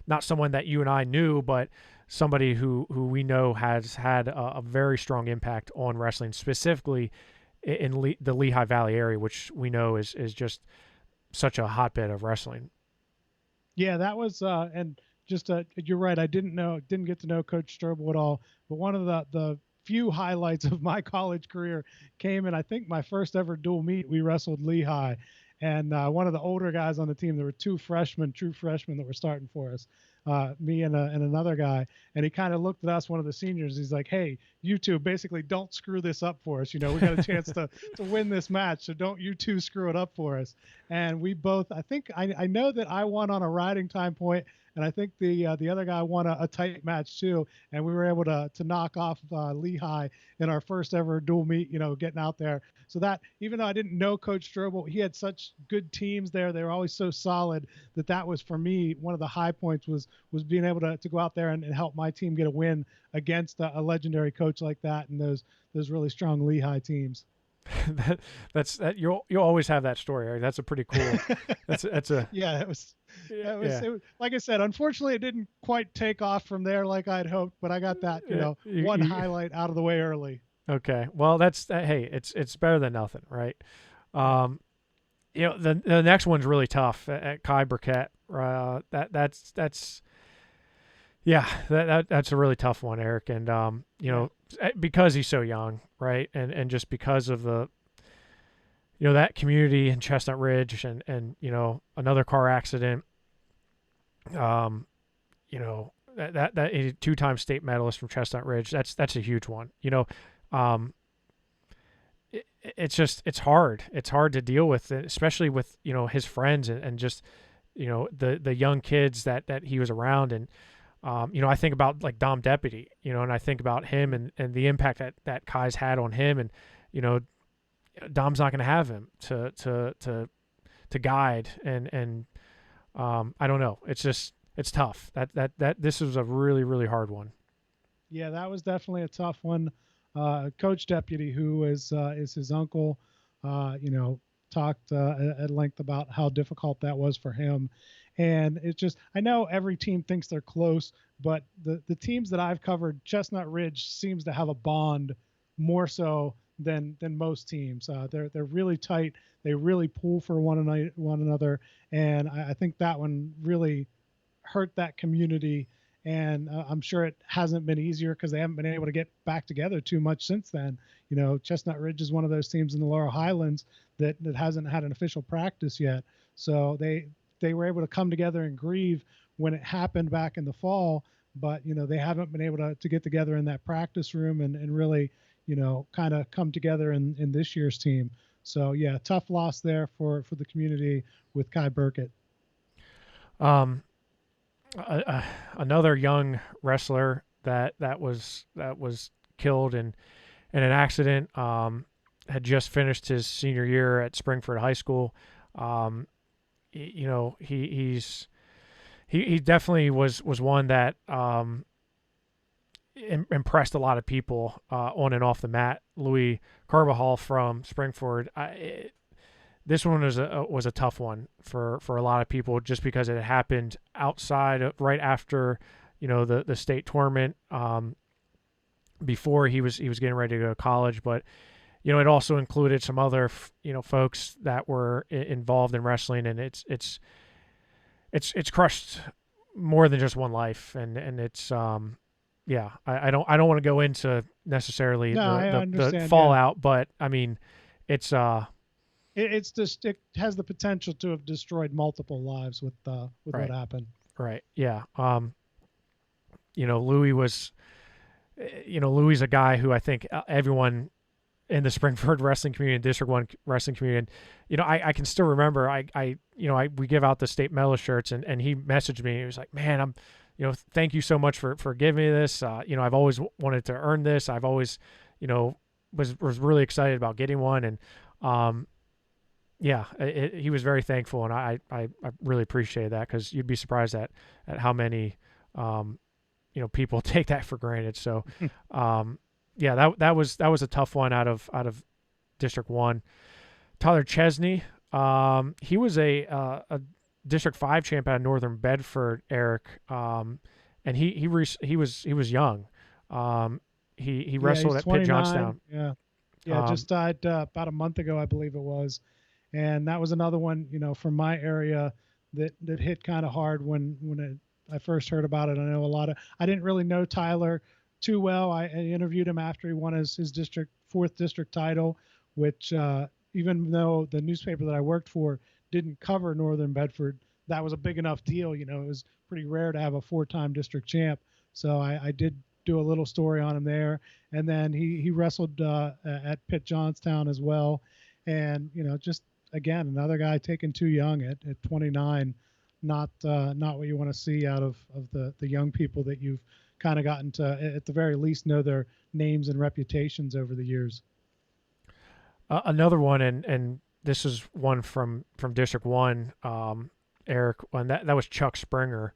not someone that you and I knew, but somebody who we know has had a very strong impact on wrestling, specifically in the Lehigh Valley area, which we know is just such a hotbed of wrestling. Yeah, that was and just you're right. I didn't get to know Coach Strobe at all, but one of the few highlights of my college career came in, I think, my first ever dual meet. We wrestled Lehigh, and one of the older guys on the team, there were two true freshmen that were starting for us, me and another guy, and he kind of looked at us, one of the seniors. He's like, "Hey, you two, basically don't screw this up for us. We got a chance to win this match, so don't you two screw it up for us." And we both, I think, I know that I won on a riding time point, and I think the other guy won a tight match too, and we were able to knock off Lehigh in our first ever dual meet, getting out there. So that, even though I didn't know Coach Strobel, he had such good teams there. They were always so solid that was, for me, one of the high points was being able to go out there and help my team get a win against a legendary coach like that and those really strong Lehigh teams. That's you'll always have that story, Eric. That's a pretty cool. That's a yeah. It was like I said. Unfortunately, it didn't quite take off from there like I'd hoped, but I got that one highlight out of the way early. Okay, well hey, it's better than nothing, right? The next one's really tough at Kai Burkett. That's a really tough one, Eric, and because he's so young, right, and just because of the that community in Chestnut Ridge, and another car accident, that a two-time state medalist from Chestnut Ridge, that's a huge one. It's hard. It's hard to deal with, especially with his friends and just the young kids that he was around. And I think about like Dom Deputy, and I think about him and the impact that Kai's had on him, and Dom's not going to have him to guide, and I don't know. It's tough. That this was a really, really hard one. Yeah, that was definitely a tough one. Coach Deputy, who is his uncle, talked at length about how difficult that was for him. And it's just, I know every team thinks they're close, but the teams that I've covered, Chestnut Ridge seems to have a bond more so than most teams. They're really tight. They really pull for one another. And I think that one really hurt that community. And I'm sure it hasn't been easier because they haven't been able to get back together too much since then. Chestnut Ridge is one of those teams in the Laurel Highlands that hasn't had an official practice yet. So they were able to come together and grieve when it happened back in the fall, but they haven't been able to get together in that practice room and really kind of come together in this year's team. So yeah, tough loss there for the community with Kai Burkett. Another young wrestler that was killed in an accident, had just finished his senior year at Springford High School. He definitely was one that impressed a lot of people on and off the mat. Louis Carbajal from Springford. This one was a tough one for a lot of people, just because it happened right after the state tournament, before he was getting ready to go to college. But it also included some other folks that were involved in wrestling, and it's crushed more than just one life, and it's I don't want to go into necessarily the fallout, but I mean it's just, it has the potential to have destroyed multiple lives with right. What happened. Right. Yeah. Louis was, Louis is a guy who I think everyone in the Springford wrestling community, District 1 wrestling community, and, I can still remember, we give out the state medal shirts, and he messaged me. He was like, "Man, I'm, thank you so much for giving me this. I've always wanted to earn this. I've always, was really excited about getting one." And, he was very thankful, and I really appreciate that, because you'd be surprised at how many, people take that for granted. So, that was a tough one out of District 1. Tyler Chesney, he was a District 5 champ out of Northern Bedford, Eric, and he was young. He Yeah, wrestled he's at Pitt 29. Johnstown. Yeah, just died about a month ago, I believe it was. And that was another one, from my area that hit kind of hard when I first heard about it. I know I didn't really know Tyler too well. I interviewed him after he won his district 4th district title, which even though the newspaper that I worked for didn't cover Northern Bedford, that was a big enough deal. It was pretty rare to have a 4-time district champ. So I did do a little story on him there. And then he wrestled at Pitt Johnstown as well. And, just again, another guy taken too young at 29, not what you want to see out of the young people that you've kind of gotten to, at the very least, know their names and reputations over the years. Another one, and this is one from District 1, Eric, and that was Chuck Springer.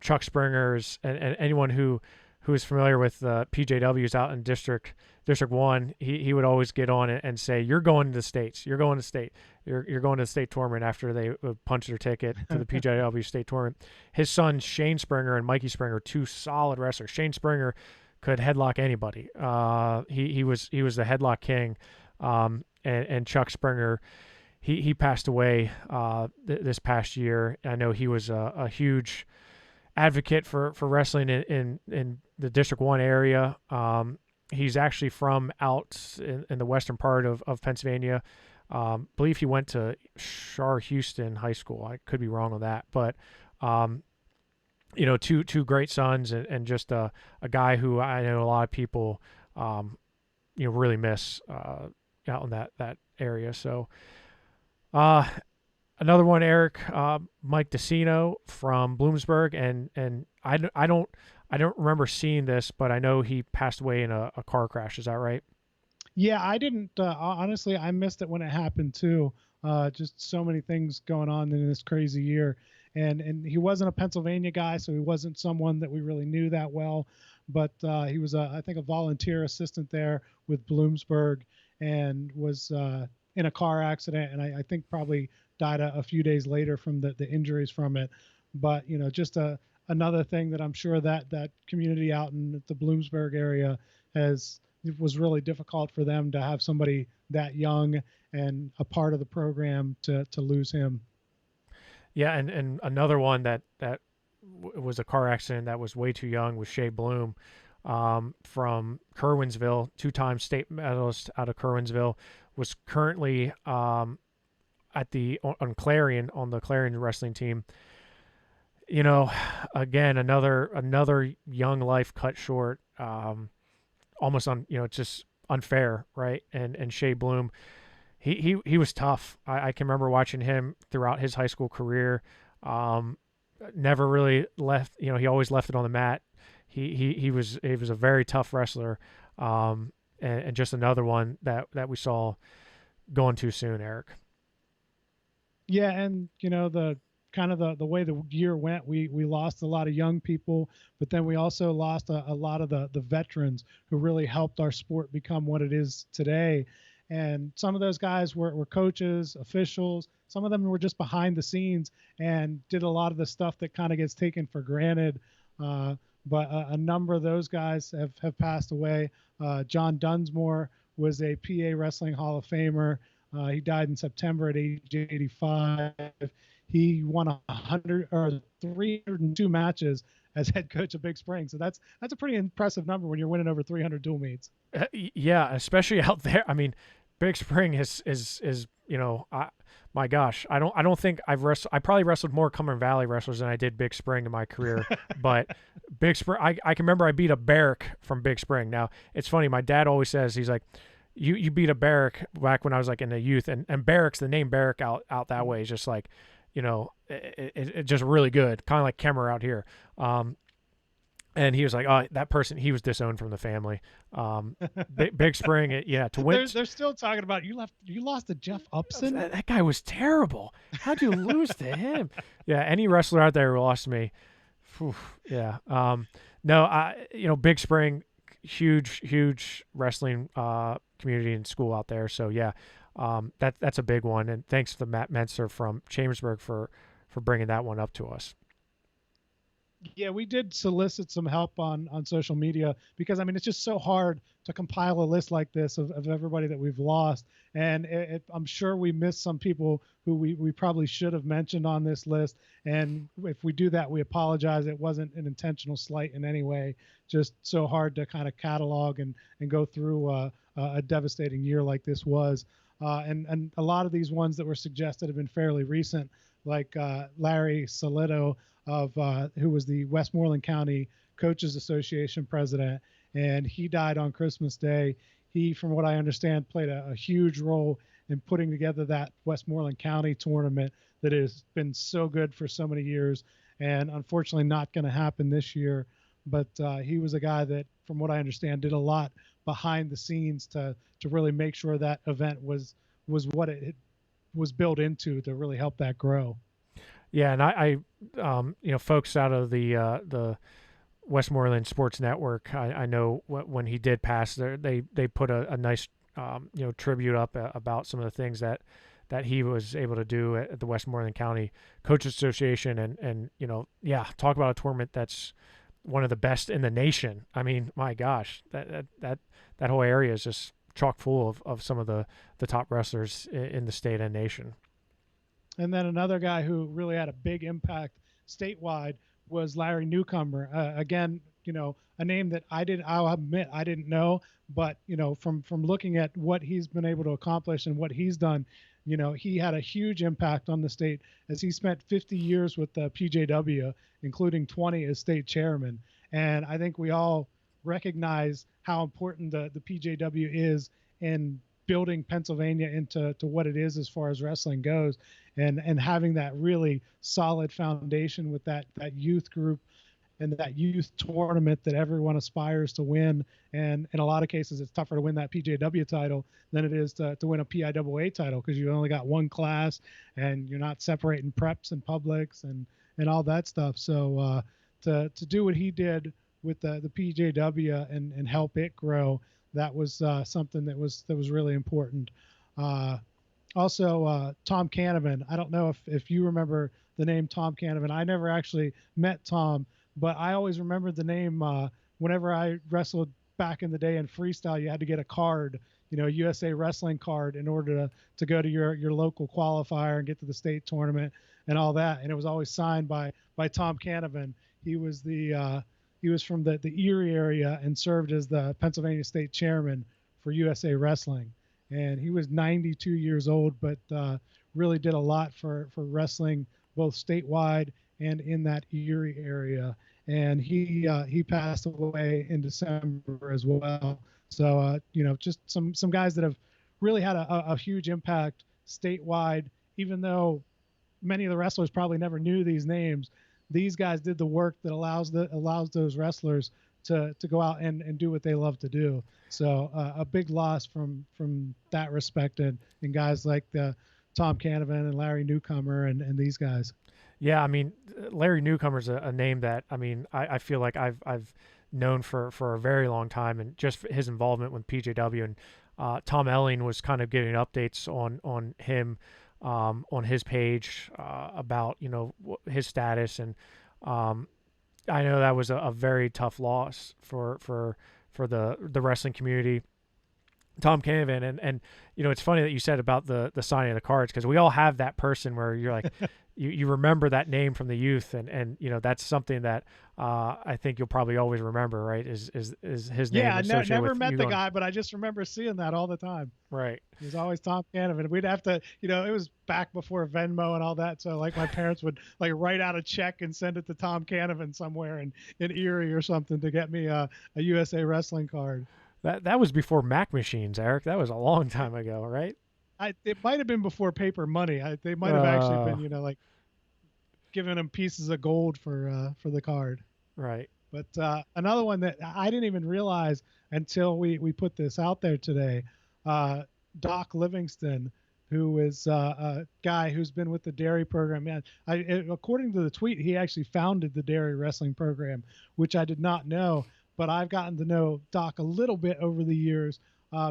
Chuck Springer's, and anyone who is familiar with PJWs out in District 1, he would always get on it and say, "You're going to the States. You're going to state. You're going to the state tournament," after they punch their ticket to the PJW state tournament. His sons, Shane Springer and Mikey Springer, 2 solid wrestlers. Shane Springer could headlock anybody. He was the headlock king. And Chuck Springer, he passed away this past year. I know he was a huge advocate for wrestling in the District 1 area. He's actually from out in the western part of Pennsylvania. Believe he went to Shar Houston High School. I could be wrong on that, but two great sons, and just a guy who I know a lot of people really miss out in that area. So another one, Eric, Mike DeCino from Bloomsburg, and I don't remember seeing this, but I know he passed away in a car crash. Is that right? Yeah, I didn't honestly, I missed it when it happened too. Just so many things going on in this crazy year. And he wasn't a Pennsylvania guy, so he wasn't someone that we really knew that well, but he was I think a volunteer assistant there with Bloomsburg, and was in a car accident, and I think probably died a few days later from the injuries from it. But just another thing that I'm sure that community out in the Bloomsburg area it was really difficult for them to have somebody that young and a part of the program to lose him. Yeah, and another one that was a car accident that was way too young was Shea Bloom, from Kerwinsville, 2-time state medalist out of Kerwinsville, was currently on Clarion, on the Clarion wrestling team. Again, another young life cut short, almost it's just unfair, right? And Shea Bloom, he was tough. I can remember watching him throughout his high school career. Never really left, he always left it on the mat. He was a very tough wrestler, and just another one that we saw going too soon, Eric. Yeah, and the kind of the way the year went, we lost a lot of young people, but then we also lost a lot of the veterans who really helped our sport become what it is today. And some of those guys were coaches, officials. Some of them were just behind the scenes and did a lot of the stuff that kind of gets taken for granted. But a number of those guys have passed away. John Dunsmore was a PA Wrestling Hall of Famer. He died in September at age 85. He won 302 matches as head coach of Big Spring. So that's a pretty impressive number when you're winning over 300 dual meets. Yeah, especially out there. I mean, Big Spring is my gosh, I don't think I probably wrestled more Cumberland Valley wrestlers than I did Big Spring in my career. But Big Spring, I can remember I beat a Barrack from Big Spring. Now it's funny, my dad always says, he's like, you beat a Barrack back when I was like in the youth, and Barrack's, the name Barrack out that way is just like, it just really good, kind of like Kemmer out here. And he was like, oh, that person, he was disowned from the family. Big Spring, to win. They're still talking about you lost to Jeff Upson. That guy was terrible. How'd you lose to him? Yeah, any wrestler out there who lost to me. Whew, yeah. No, Big Spring, huge wrestling community and school out there. So yeah, that's a big one. And thanks to Matt Mentzer from Chambersburg for bringing that one up to us. Yeah, we did solicit some help on social media because I mean it's just so hard to compile a list like this of everybody that we've lost, and I'm sure we missed some people who we probably should have mentioned on this list. And if we do that, we apologize. It wasn't an intentional slight in any way. Just so hard to kind of catalog and go through a devastating year like this was. And a lot of these ones that were suggested have been fairly recent, like Larry Solito who was the Westmoreland County Coaches Association president, and he died on Christmas Day. He, from what I understand, played a huge role in putting together that Westmoreland County tournament that has been so good for so many years, and unfortunately not going to happen this year. But he was a guy that, from what I understand, did a lot behind the scenes to really make sure that event was what it was built into to really help that grow. Yeah, and I folks out of the Westmoreland Sports Network, I know when he did pass, they put a nice tribute up about some of the things that he was able to do at the Westmoreland County Coaches Association, and talk about a tournament that's one of the best in the nation. I mean, my gosh, that whole area is just chock full of some of the top wrestlers in the state and nation. And then another guy who really had a big impact statewide was Larry Newcomber. Again, a name that I'll admit I didn't know, but from looking at what he's been able to accomplish and what he's done, he had a huge impact on the state as he spent 50 years with the PJW, including 20 as state chairman. And I think we all recognize how important the PJW is in building Pennsylvania into what it is as far as wrestling goes, and having that really solid foundation with that youth group and that youth tournament that everyone aspires to win. And in a lot of cases, it's tougher to win that PJW title than it is to win a PIAA title, because you only got one class and you're not separating preps and publics and all that stuff. So to do what he did with the PJW and help it grow, that was something that was really important. Also, Tom Canavan. I don't know if you remember the name Tom Canavan. I never actually met Tom, but I always remembered the name. Whenever I wrestled back in the day in freestyle, you had to get a card, a USA Wrestling card, in order to go to your local qualifier and get to the state tournament and all that. And it was always signed by Tom Canavan. He was from the Erie area and served as the Pennsylvania state chairman for USA Wrestling. And he was 92 years old, but really did a lot for wrestling, both statewide and in that Erie area. And he passed away in December as well. So, just some guys that have really had a huge impact statewide, even though many of the wrestlers probably never knew these names. These guys did the work that allows those wrestlers to go out and do what they love to do. So a big loss from that respect, and guys like Tom Canavan and Larry Newcomer and these guys. Yeah, I mean, Larry Newcomer's a name that, I mean, I feel like I've known for a very long time, and just his involvement with PJW. And Tom Elling was kind of giving updates on him on his page about his status, and I know that was a very tough loss for the wrestling community. Tom Canavan, and it's funny that you said about the signing of the cards, because we all have that person where you're like you remember that name from the youth, and that's something that I think you'll probably always remember, right? Is his name? Yeah, I never with met the guy, but I just remember seeing that all the time. Right. He was always Tom Canavan. We'd have to, it was back before Venmo and all that. So like my parents would like write out a check and send it to Tom Canavan somewhere in Erie or something to get me a USA Wrestling card. That was before Mac machines, Eric. That was a long time ago, right? It might have been before paper money. They might have actually been, like giving them pieces of gold for the card. Right. But another one that I didn't even realize until we put this out there today, Doc Livingston, who is a guy who's been with the dairy program. Man, according to the tweet, he actually founded the dairy wrestling program, which I did not know. But I've gotten to know Doc a little bit over the years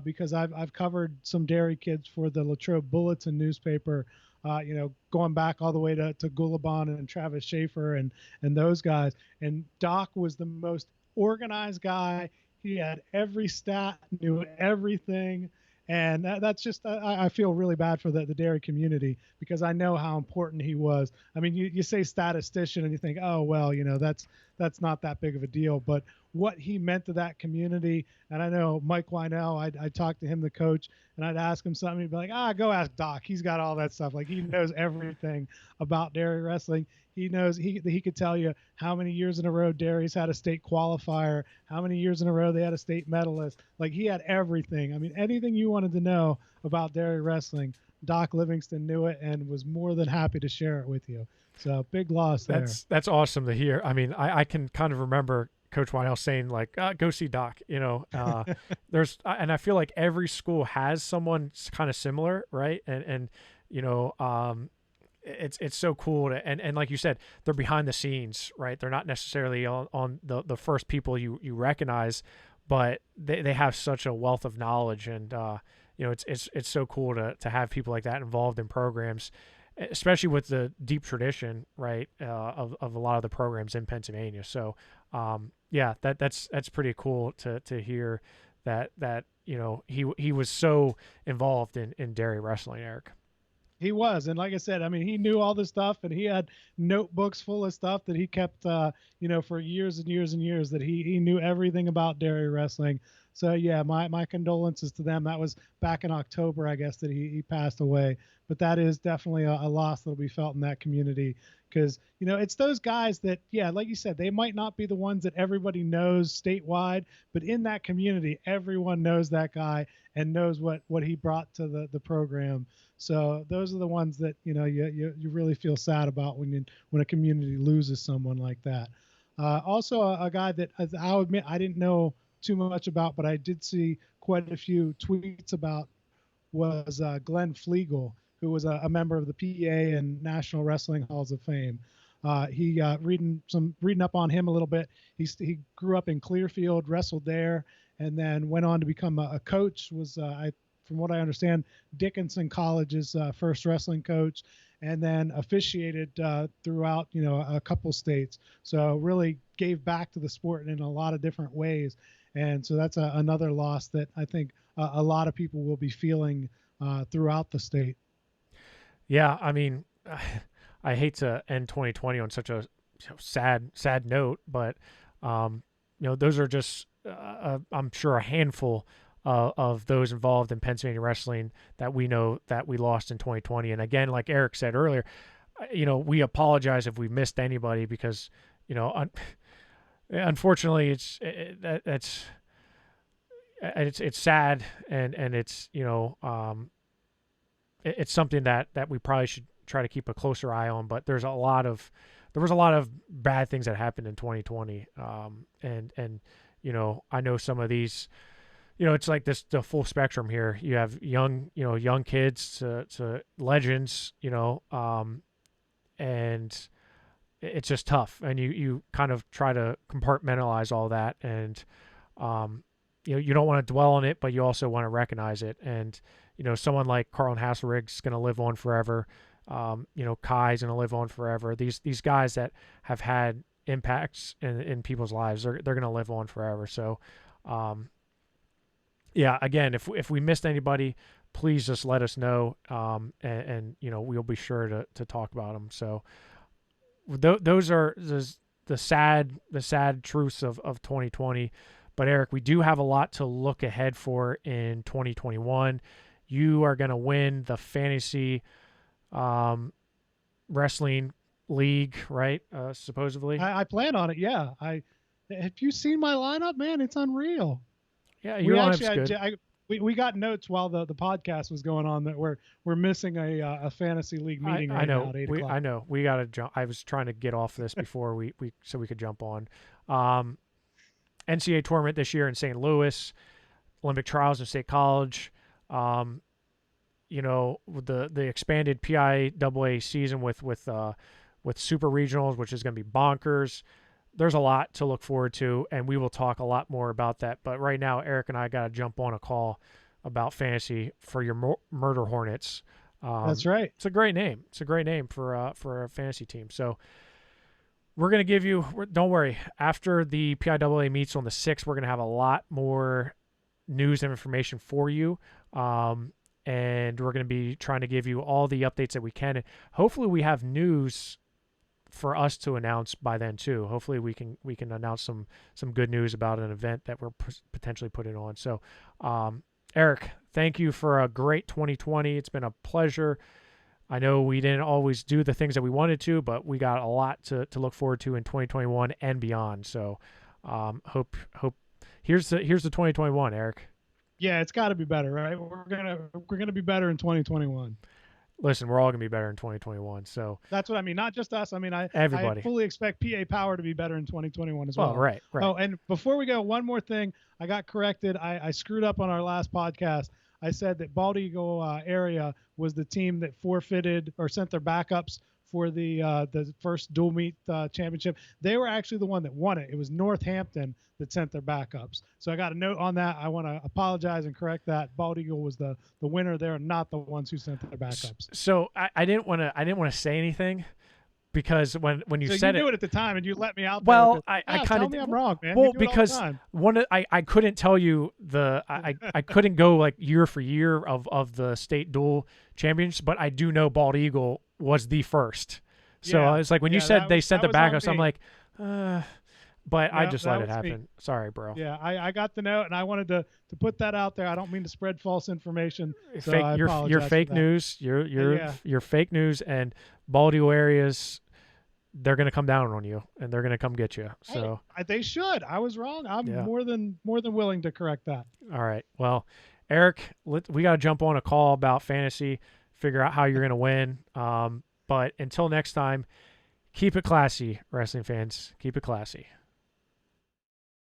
because I've covered some dairy kids for the Latrobe Bulletin newspaper going back all the way to Gulabon and Travis Schaefer and those guys. And Doc was the most organized guy. He had every stat, knew everything. And that's just, I feel really bad for the dairy community because I know how important he was. I mean, you say statistician and you think, oh, well, that's not that big of a deal. But what he meant to that community, and I know Mike Wynell, I talked to him, the coach, and I'd ask him something. He'd be like, go ask Doc. He's got all that stuff. Like, he knows everything about dairy wrestling. He knows he could tell you how many years in a row Dairy's had a state qualifier, how many years in a row they had a state medalist. Like, he had everything. I mean, anything you wanted to know about dairy wrestling, Doc Livingston knew it and was more than happy to share it with you. So big loss there. That's awesome to hear. I mean, I can kind of remember Coach Wynell saying, like, go see Doc, and I feel like every school has someone kind of similar, right? And it's so cool to, and like you said, they're behind the scenes, right? They're not necessarily on the first people you recognize, but they have such a wealth of knowledge, and it's so cool to have people like that involved in programs, especially with the deep tradition, right, of a lot of the programs in Pennsylvania. So that's pretty cool to hear that he was so involved in dairy wrestling, Eric. He was. And like I said, I mean, he knew all this stuff, and he had notebooks full of stuff that he kept, for years and years and years, that he knew everything about dairy wrestling. So yeah, my condolences to them. That was back in October, I guess, that he passed away. But that is definitely a loss that'll be felt in that community, because, it's those guys that, yeah, like you said, they might not be the ones that everybody knows statewide, but in that community, everyone knows that guy and knows what he brought to the program. So those are the ones that, you really feel sad about when a community loses someone like that. Also a guy that I'll admit I didn't know too much about, but I did see quite a few tweets about, was Glenn Fleegle, who was a member of the PEA and National Wrestling Halls of Fame. He reading up on him a little bit. He grew up in Clearfield, wrestled there, and then went on to become a coach. Was from what I understand, Dickinson College's first wrestling coach, and then officiated throughout a couple states. So really gave back to the sport in a lot of different ways. And so that's another loss that I think a lot of people will be feeling throughout the state. Yeah, I mean, I hate to end 2020 on such a sad note, but those are just I'm sure a handful of those involved in Pennsylvania wrestling that we know that we lost in 2020. And again, like Eric said earlier, we apologize if we missed anybody, because unfortunately it's sad, and it's it's something that we probably should try to keep a closer eye on. But there was a lot of bad things that happened in 2020. And I know some of these, it's like the full spectrum here. You have young kids to legends, and it's just tough. And you kind of try to compartmentalize all that, and you don't want to dwell on it, but you also want to recognize it. And someone like Carlin Hasselrig's going to live on forever. Kai's going to live on forever. These guys that have had impacts in people's lives, they're going to live on forever. So, again, if we missed anybody, please just let us know, and we'll be sure to talk about them. So those are the sad truths of 2020. But Eric, we do have a lot to look ahead for in 2021. You are going to win the fantasy wrestling league, right? Supposedly. I plan on it. Yeah. Have you seen my lineup, man? It's unreal. Yeah, your lineup's good. We got notes while the podcast was going on that we're missing a fantasy league meeting right now at 8 o'clock. I know. We got to jump. I was trying to get off this before so we could jump on. NCAA tournament this year in St. Louis, Olympic trials in State College. The expanded PIAA season with super regionals, which is going to be bonkers. There's a lot to look forward to, and we will talk a lot more about that. But right now, Eric and I got to jump on a call about fantasy for your Murder Hornets. That's right. It's a great name. It's a great name for a fantasy team. So we're going to give you, don't worry, after the PIAA meets on the 6th, we're going to have a lot more news and information for you. And we're going to be trying to give you all the updates that we can. And hopefully we have news for us to announce by then too. Hopefully we can announce some good news about an event that we're potentially putting on. So, Eric, thank you for a great 2020. It's been a pleasure. I know we didn't always do the things that we wanted to, but we got a lot to look forward to in 2021 and beyond. So, hope here's the 2021, Eric. Yeah, it's got to be better, right? We're gonna be better in 2021. Listen, we're all gonna be better in 2021. So that's what I mean. Not just us. I mean, everybody. I fully expect PA Power to be better in 2021 as well. Right. Oh, and before we go, one more thing. I got corrected. I screwed up on our last podcast. I said that Bald Eagle area was the team that forfeited or sent their backups for the first dual meet championship. They were actually the one that won it. It was Northampton that sent their backups. So I got a note on that. I want to apologize and correct that. Bald Eagle was the winner there, not the ones who sent their backups. So I didn't want to say anything because when you said you knew it at the time and you let me out. Well, there I kind of tell me I'm wrong, man. Well, because I couldn't tell you I couldn't go like year for year of the state dual champions, but I do know Bald Eagle was the first. So it's like when you said they sent the backups, I'm like, but I just let it happen. Me. Sorry, bro. Yeah, I got the note and I wanted to put that out there. I don't mean to spread false information. So you're fake news. You're fake news, and Bald Eagle areas, they're gonna come down on you and they're gonna come get you. So they should. I was wrong. I'm more than willing to correct that. All right. Well, Eric, we got to jump on a call about fantasy, figure out how you're gonna win. But until next time, keep it classy, wrestling fans. Keep it classy.